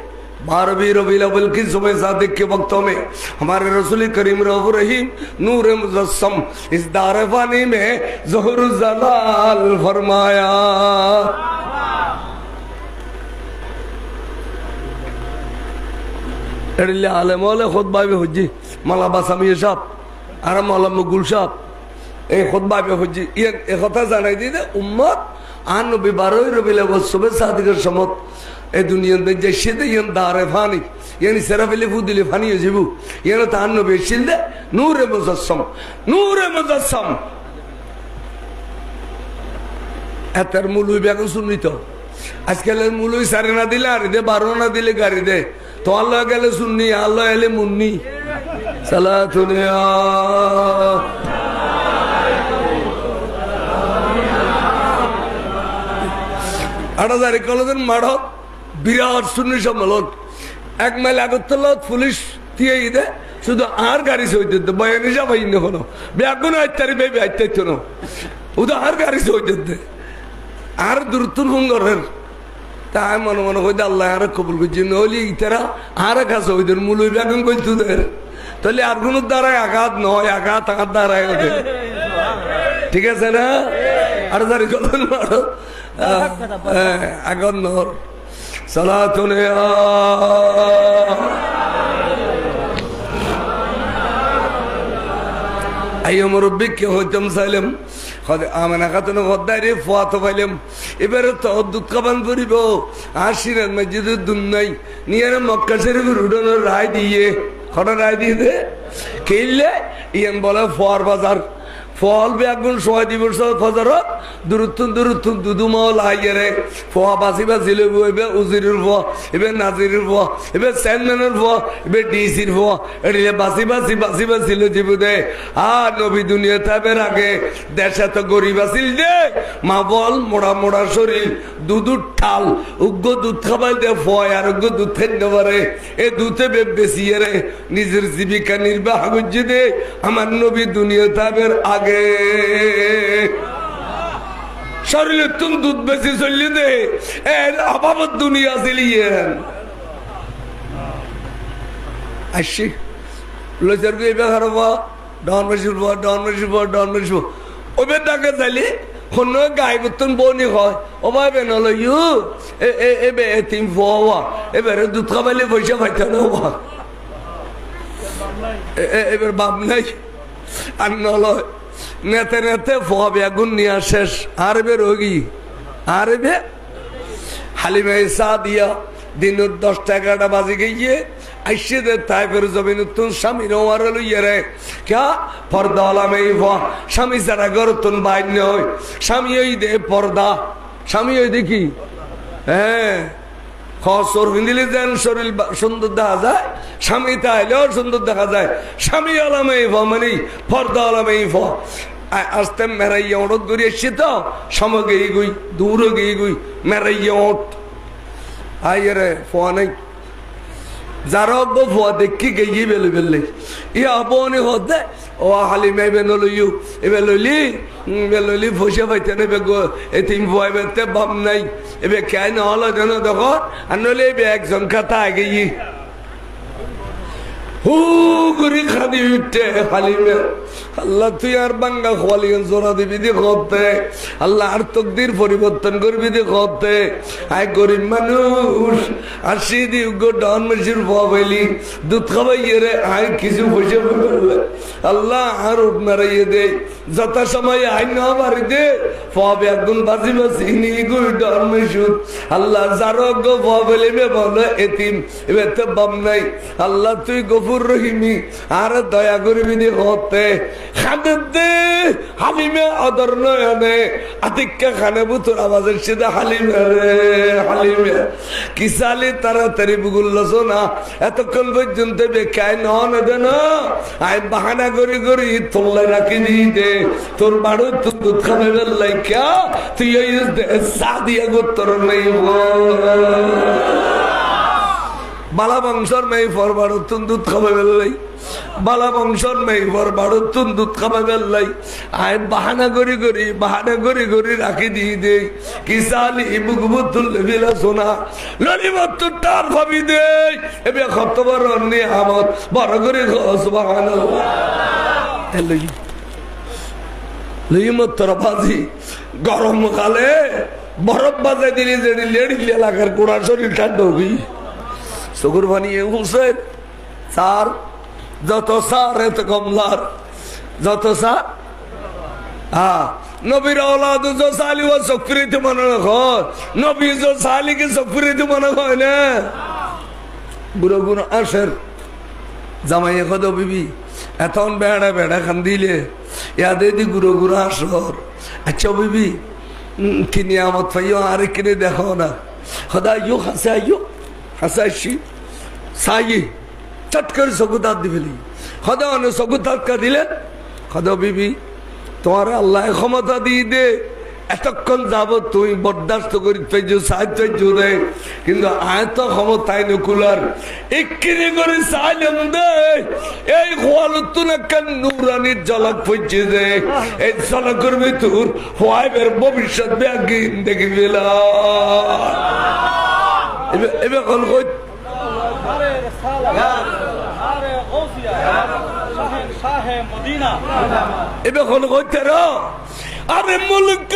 12 रबीउल अव्वल की सुबह सादिक के वक्तों में हमारे रसूल करीम रऊफ रहीम नूर मुजस्सम इस दार फानी में ज़ुहर ज़लाल फरमाया एडले आले मौले खुतबा भी हुज्जी मौला बासामी साहब आरा मौला मुगुल साहब ए खुतबा भी हुज्जी ये কথা জানাই দিতে উম্মত आन नबी 12 रबीउल अव्वल सुबह सादिकेर समत ए दुनिया में जैसे ये दारे फानी यानी सिर्फ लिफू दिली फानी जिबू ये ना तान नबी शिल्दे नूर मुजस्सम एतर मुलुई बेगन सुननी तो आजकल मुलुई सारे ना दिले आरी दे 12 ना दिले गारी दे तो अल्लाह गले सुन्नी अल्लाह एले मुन्नी सलातुन या আড়াজারি কলেজের মাঠ বিরাট সুন্নি সম্মেলন 1 মাইল আগরতলা পুলিশ দিয়ে দে শুধু আর গাড়ি সইতে বয়ানি যাবাই না কোনো ব্যাগুন আইতারি বেবি আইতাইতো না উদা আর গাড়ি সইতে আর দূরতুন হুঙ্গরের তাই মনে মনে কইতে আল্লাহ আর কবুল করছি নলি ইতারা আর কাছে হইদের মুলুই ব্যাগুন কইতো দের তাহলে আর কোন দ্বারাই আঘাত নয় আঘাত আর দ্বারাই ওঠে ঠিক আছে না আড়াজারি কলেজের মাঠ আগুন নর সালাতুন ইয়া আইয়ো মুরব্বি কে হইতাম সাইলাম খদে আমেনা খাতুন গদ্দারি ফুয়াতো পাইলাম এবারে তো দুঃখবান পরিব আশিরাত মসজিদের দুন্নাই নিয়ে মক্কা শরীফের উডানোর রায় দিয়ে খড়া রায় দিয়ে দে কেইলে ইয়ান বলে ফোয়ার বাজার ফল বেগুন সোয়া দিবস ফজরত দুরুতুন দুদুমল আইরে ফোয়া বাসি বাসি লইব এবে উজিরের ফোয়া এবে নাজিরের ফোয়া এবে চেয়ারম্যানের ফোয়া এবে ডিসির ফোয়া এডিলে বাসি বাসি লই দিব দে আর নবী দুনিয়া তাবের আগে দেশে তো গরিব আছিল দে মা বল মোড়া শরীর দুধুর ঠাল উগ্র দুধ খাবাই দে ফোয়া আর উগ্র দুধ খাইতে পারে এ দুধে বেশি রে নিজের জীবিকা নির্বাহ করছে দে আমার নবী দুনিয়া তাবের আগে শরীরে তুম দুধ বেশি চললি দে এর অভাবত দুনিয়া চলিয়েন আসছি লইসার বি এবে হারবা ডন মেশিব ওবে ডাকে যাইলে কোন গাই বতন বনি হয় ও ভাবে নল ইউ এবে এতিম ফোয়া এবারে দুধ খাবাইলে পয়সা পাইতে না এবার বাপ নাই আর নলয় নেতে নেতে ফোয়া বেগুন নিয়ে শেষ আরবে রোগী আরবে হালিমা সাদিয়া দিন 10-11 বাজে গিয়ে আইসে দে তাই ফের জমিন তুন স্বামী রোয়ার লইয়ে রে ক্যা পর্দা আলামে ফোয়া স্বামী যারা গরতুন বাইর নয় স্বামী ওই দে পর্দা স্বামী ওই দেখি হ্যাঁ খসর বিন্দিলে যেন শরীর সুন্দর দেখা যায় স্বামী তাইলেও সুন্দর দেখা যায় স্বামী আলামে মানে পর্দা আলামে আসতে মেরাইয়া ওট করে এসছি তো সম গেই গুই দূরে গেই গুই মেরাইয়া ওট আইরে ফোয়া নাই যারা ফোয়া দেখি গেই বেলে ইয়া বনে হতে ও হালিমা এবে নলইউ এবে লইলি ফসে পাইতে নেবে এতিম ফোয়া এবে বাম নাই এবে কে নহল যেন দেখো আর নইলে এবে একজন খাতা আগে হু করে খাদি উঠে হালিমে আল্লাহ তুই আর বাঙ্গা খোয়ালিগঞ্জ জোড়া দিবি দিয়ে খতে আল্লাহ আর তকদির পরিবর্তন করবি দিয়ে খতে আয় গরিব মানুষ আর সিদি ডন মেশির ফোয়া পাইলি দুধ খাবাইয়ে রে আয় কিছু পয়সা পাইলে আল্লাহ আর উঠ মারাইয়ে দে যথা সময় আইন না বাড়ি দে ফোয়া একদম বাজি নিয়ে গুই ডন মেশুর আল্লাহ যার ফোয়া পাইলে বলো এতিম এবার তো বাম নাই আল্লাহ তুই গফুর গফুর রহিমি আর দয়া করবি দি হতে খাদে দে হালিমে অদর নয়নে আতিক্কা খানে বুতুর আওয়াজের সিধা হালিমে রে হালিমে কিসালি তাড়াতাড়ি বুগুল্লছ না এতক্ষণ পর্যন্ত বেকায় নন দেন আই বাহানা করি করি তোল্লাই রাখি দিই দে তোর বাড়ো তুই দুধ খাবে বেল্লাই ক্যা তুই এই সাদিয়া গোত্তর নেই বালা বংশর মেয়ে ফর বাড়তুন দুধ খাবে বেল্লাই বালা বংশর মেয়ে ফর বাড়তুন দুধ খাবে বেল্লাই আই বাহানা করি করি রাখি দিয়ে দে কিসালি বুকবুতুল বিলা সোনা ললিমতুর টার ভাবি দে এবে খতবর নিয়ামত বড় করে সুবহানাল্লাহ এলই লইমতর বাজি গরম কালে বরফ বাজাই দিলি যে লেডি এলাকার কোড়া শরীর ঠান্ডা হবি চকুর বানিয়ে হুসেন সার যত সার এত কমলার যত সার হ্যাঁ নবীর औलाद जो साली वो सफरीत मना हो नबी जो साली की सफरीत मना हो ना बुरो बुरो आशर জামাইয়ে কদ বিবি এখন বেড়া বেড়া খান দিলে ইয়াদে দি গুরু গুরু আসর আচ্ছা বিবি কি নিয়ামত পাইও আর কিনে দেখো না খোদা ইউ হাসাইছি সাই চট করে সগুদাত দিবলি খোদা অনে সগুদাত কা দিলে খোদা বিবি তোমার আল্লাহ ক্ষমতা দিয়ে দে এতক্ষণ যাব তুই বরদাস্ত করি সাহায্য রে কিন্তু আয় তো ক্ষমতায় নকুলার এক্ষিরে করে সাইলাম দে এই খোয়ালুতুন একটা নুরানির ঝলক পড়ছে দে এই ঝলকের ভিতর হোয়াইবের ভবিষ্যৎ ব্যাগিন দেখি পেলা এবার কল কই এবার কল কইতে রা अरे मुल्क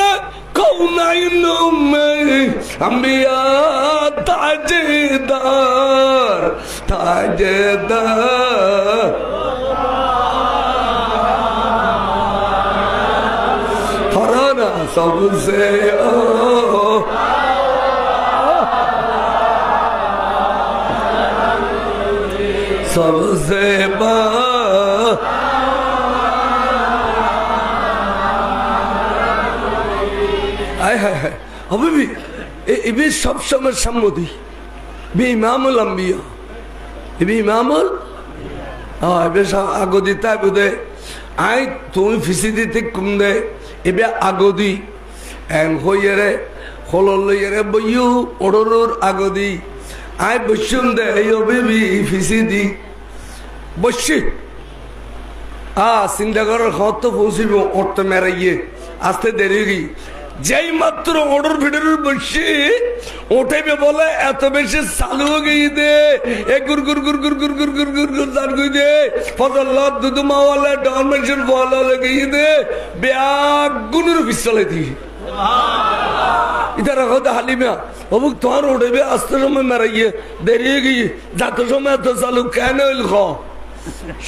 कौनाइन में अंबिया ताजेदार फराना सबसे सबसे सब समय सम्मति बे इमामुल अंबिया बे इमामुल बे आगोदिता बुदे आई तुम फिसी दिते कुंदे एबे आगोदी एन होयरे होलल येरे बयु ओडोर आगोदी आई बशुंदे यो बेबी फिसी दी बशी सिंदागर खत पहुंचबो ओट मेराइए आस्ते देरी गई যেই মাত্র অর্ডার ভিডিওর বসে ওটাইবে বলে এত বেশি চালু হয়ে গিয়ে দে এ গুর গুর গুর গুর গুর গুর গুর গুর গুর জান কই দে ফজল্লাহ দুদুমা ওয়ালা ডরমেশন বলা লাগিয়ে দে বেগুনের পিছলে দি ইদারা কথা হালিমা বাবু তোমার ওটাইবে আস্তে সময় মারাইয়ে দেরি হয়ে গিয়ে যাত সময় এত চালু কেন হইল খ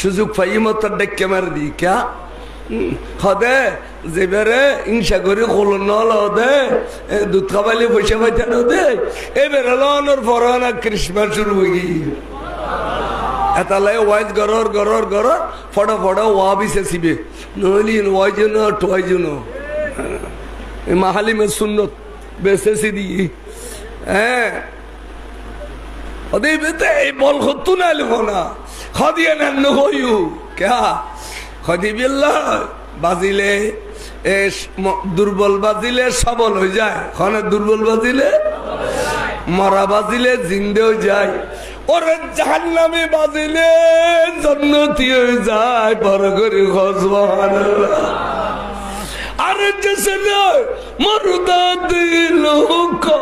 সুযোগ পাই মত ডেকে মার দি ক্যা হদে যেবারে ইনশা করে খোলন নল দে দুধ খাবাইলে পয়সা পাইতানো দে এবার লনর ফরানা ক্রিসমাস শুরু হয়ে গিয়ে এতালাই ওয়াইজ গরর গরর গরর ফটো ফটো ওয়া বিছে সিবে নইলি ওয়াই জন্য টোয়াই জন্য মাহালি মে সুন্নত বেসে সিদি হ্যাঁ ওদে বেতে বল হতো না লহনা খদিয়া না হইউ ক্যা খদি বিল্লাহ বাজিলে দুর্বল বাজিলে সবল হয়ে যায় খনে দুর্বল বাজিলে মরা বাজিলে জিন্দেও যায় ওরে জাহান্নামে বাজিলে জান্নাতি হয়ে যায় বড় করে সুবহানাল্লাহ আরে জেসে না মরদা দিলো কো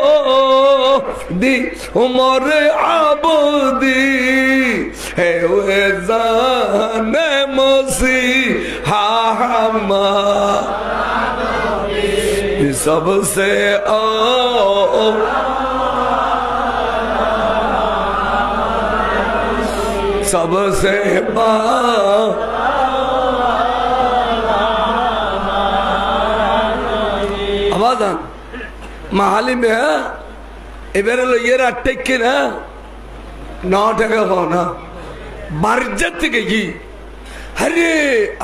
দি উমরে আবদি হে ওয়ে জানে মসিহা হামা सबसे सबसे आवाज माहाली में है এবারে লো এর 8 টাকা না 9 টাকা হয় না বার্জার থেকে কি আরে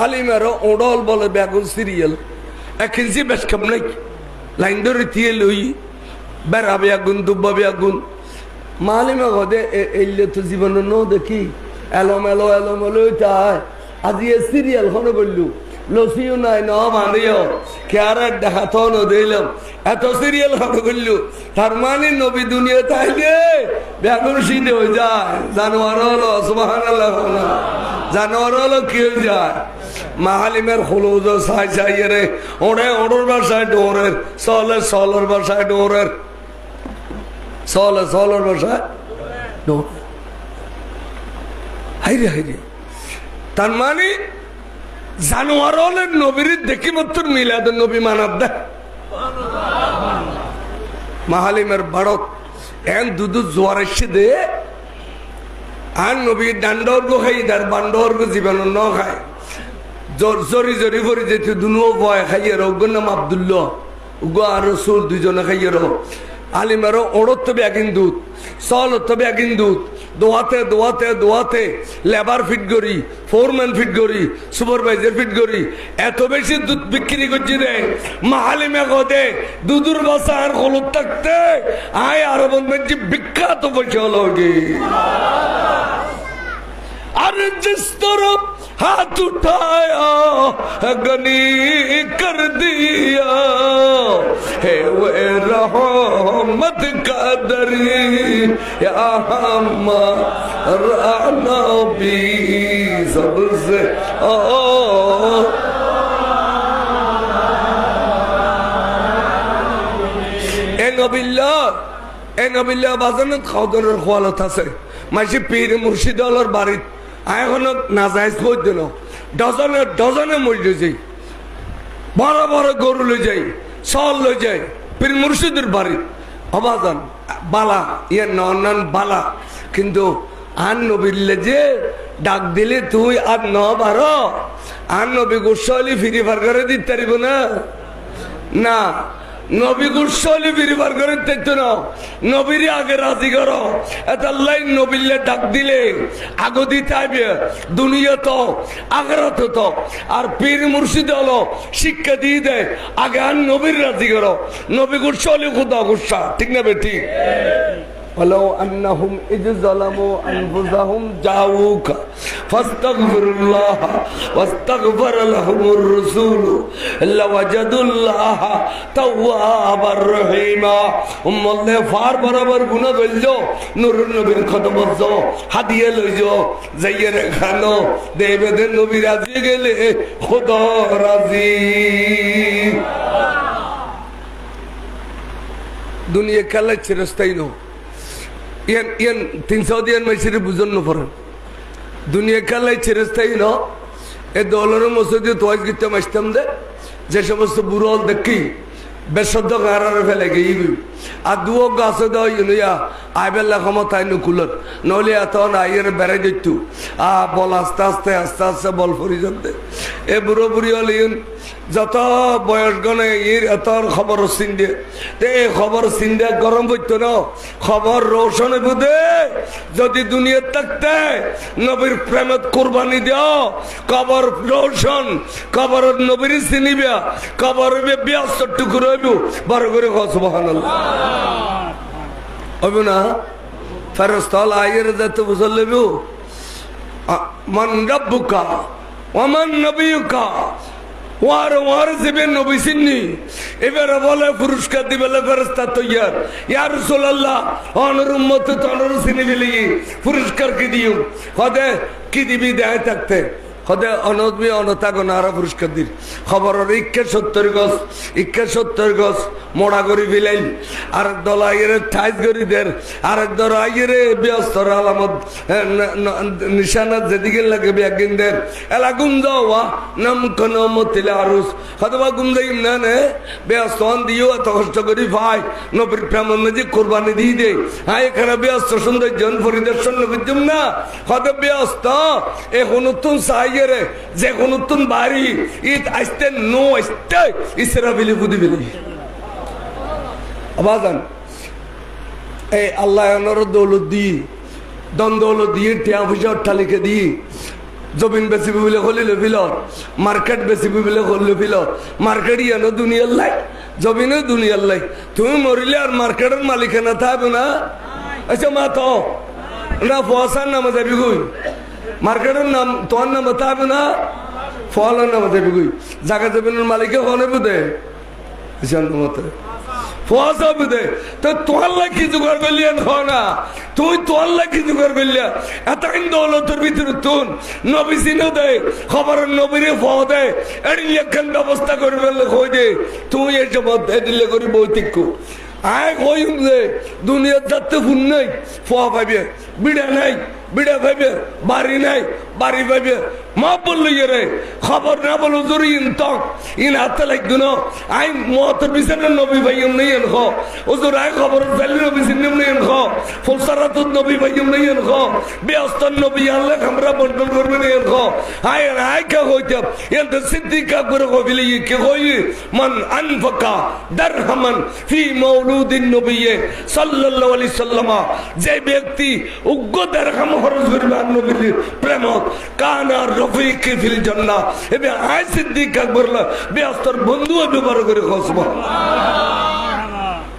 আলিমারো ওডল বলে বেগুন সিরিয়াল একেন্সি বেশ কাম নাই লাইন ধরে দিয়ে লই বেড়াবে আগুন দুব্বাবে আগুন মালিমা গদে এলে তো জীবন ন দেখি এলোমেলো এলোমেলো তাই আজি এ সিরিয়াল হনে বললু লসিও নাই ন মানিও কেয়ার দেখাতো ন দিলাম এত সিরিয়াল হনে বললু তার মানে নবী দুনিয়া তাইলে বেগুন সিদ্ধ হয়ে যায় জানোয়ার হলো সুবহানাল্লাহ জানোয়ার হলো কি হয়ে যায় মাহালিমের হলুদ সাই সাই রে ওড়ে ওড়র বাসায় ডোরের সলে সলর বাসায় ডোরের সলে সলর বাসায় ডোর হাইরে হাইরে তার মানে জানোয়ার হলেন নবীর দেখি মাত্র মিলাদ নবী মানাব দে মাহালিমের বাড়ক এন দুদু জোয়ার এসে দে আর নবী ডান্ডর্গ খাই তার বান্ডর্গ জীবন ন খায় জরি জরি ভরি যেতে দুনুও ভয় খাইয়ে রোগর নাম আব্দুল্লাহ উগো আর রসুল দুইজনে খাইয়ে রো আলিমারও ওড়ত তবে একদিন দুধ সল তবে একদিন দুধ দোয়াতে দোয়াতে দোয়াতে লেবার ফিট করি ফোরম্যান ফিট করি সুপারভাইজার ফিট করি এত বেশি দুধ বিক্রি করছি রে মাহালিমে গদে দুধুর বাসা আর হলুদ থাকতে আয় আরো বন্ধু বিখ্যাত বসে হলো গে আর जिस तरफ हाथ उठाया गनी कर दिया है वो रहमत का दरिया हमारा नबी सबसे এ নবিল্লাহ বাজানো খাওয়ানোর খোয়ালত আছে মাসি পীর মুর্শিদ আলোর বাড়িত এখনো নাজাইজ বৈদ্য ন ডজনে ডজনে মূল্য যাই বড় বড় গরু লই যাই সল লই যাই পীর মুর্শিদের বাড়ি অবাজান বালা ইয়ে নন বালা কিন্তু আন নবিল্লে যে ডাক দিলে তুই আর ন বারো আর নবী গোস্বালি ফিরি ফার করে দিতে পারিব না না নবী গুরসলি বিরিবার করে দেখতো না নবীর আগে রাজি করো এত আল্লাহ নবীলে ডাক দিলে আগো দিতে আইবে দুনিয়া তো আখেরাত তো আর পীর মুর্শিদ হলো শিক্ষা দিয়ে দেয় আগে আর নবীর রাজি করো নবী গুরসলি খুদা গুসা ঠিক না বেটি ولو أنهم إذ ظلموا أنفسهم جاءوك فاستغفروا الله واستغفر لهم الرسول لوجدوا الله توابا رحيما الله فار برابر গুনাহ বলছো নূর নবীর খতমত যাও হাদিয়া লইছো যাইয়ের খানো দেবেদের নবী রাজি গেলে খোদা রাজি দুনিয়া খেলা চিরস্থায়ী নয় ইয়ান ইয়ান 300 দিন মাইসির বুঝন ন পড়েন দুনিয়া কালাই চিরস্থায়ী ন এ দলের মসজিদে তোয়াজ গিতে মাসতাম দে যে সমস্ত বুড়ল দেখি বেশদ্দ গারার ফেলে গিয়ে আর দুও গাছে দাও ইনুয়া আইবেলা ক্ষমতায় নুকুলত নলে এত আইয়ের বেড়ে দিত বল আস্তে আস্তে আস্তে আস্তে বল ফরি যাতে এ বুড়ো বুড়ি হলে যত বয়স গনে এত খবর চিন্দে তে এই খবর চিন্দে গরম হইতো না খবর রোশন বুধে যদি দুনিয়া থাকতে নবীর প্রেমত কোরবানি দিও কবর রোশন কবর নবীর চিনিবে কবর ব্যস্ত টুকুর হইব বড় করে সুবহানাল্লাহ হইব না ফেরেশতা আইয়ের যেতে বুঝলেব মান রাব্বুকা ওয়া মান নবিয়ুকা ওয়ার ওয়ার জিবে নবী সিন্নি এবারে বলে পুরস্কার দিবে ফেরেশতা তৈয়ার ইয়া রাসূলুল্লাহ অনর উম্মত তনর সিনি দিলি পুরস্কার কি দিও কদে কি দিবি দেয় থাকতে কদে অনদবি অনতাগ নারা পুরস্কার দির খবর 71 গজ মোড়া করি ফিলাইল আরেক দল আইরে ঠাইজ করি দের আরেক দল আইরে ব্যস্তর আলামত নিশানাত যেদিকে লাগে ব্যাগিন দের এলা গুম যাওয়া নাম কোন মতিলে আরুস হতবা গুম যাইম না নে ব্যস্ত দিও এত কষ্ট করি ভাই নবীর প্রেম মধ্যে কোরবানি দিয়ে দে হ্যাঁ এখানে ব্যস্ত সুন্দর জন পরিদর্শন করছুম না হতে ব্যস্ত এখন নতুন সাইয়েরে যে কোন নতুন বাড়ি ঈদ আসতে নো আসতে ইসরা বিলি বুদি বিলি আবাজান এই আল্লাহ ওনার দৌলত দি দ্বন্দ্ব হলো দিয়ে টিয়া পয়সা অট্টালিকা দিয়ে জমিন বেশি বলে হলিল ফিল মার্কেট বেশি বলে হলিল ফিল মার্কেট ইয়ানো দুনিয়ার লাই জমিনও দুনিয়ার লাই তুমি মরিলে আর মার্কেটের মালিকানা থাকবে না আচ্ছা মা তো না ফসার নামে যাবি কই মার্কেটের নাম তোর নামে থাকবে না ফলের নামে যাবি কই জায়গা জমিনের মালিকে হনে বুঝে মতে ফসা বুঝে তো তোর লাই কি জোগাড় করলিয়া না তুই তোর লাই কি জোগাড় করলিয়া এত দৌলতের ভিতরে তুন নবী চিনে দে খবরের নবীরে ফ দে এটি লেখান ব্যবস্থা করে ফেললে কই দে তুই এসব দিলে করি বৈতিক্য আয় কই দে দুনিয়ার যাতে ফুন নাই ফ পাইবে বিড়া নাই বিড়া পাইবে বাড়ি নাই বাড়ি পাইবে মা বললো রে খবর না বলো জরুরি ইনতক ইন হাতে লাগতো না আই মতের বিছানা নবী ভাইম নেই এন খ ওজোর আয় খবর ফেলি নবী সিনেম নেই এন খ ফুলসারাত নবী ভাইম নেই এন খ ব্যস্তর নবী আনলে আমরা বন্টন করবে নেই এন খ আয় আয় কে হইতে এন সিদ্দিক আকবর কইলি কে কই মান আনফাকা দারহামান ফি মাউলুদিন নবী সাল্লাল্লাহু আলাইহি সাল্লাম যে ব্যক্তি উগ্র দারহাম খরচ করবে নবীর প্রেমত কানা রফিক ফিল জান্নাহ এবে আয় সিদ্দিক আকবর ব্যস্তর বন্ধু ব্যবহার করে খসবা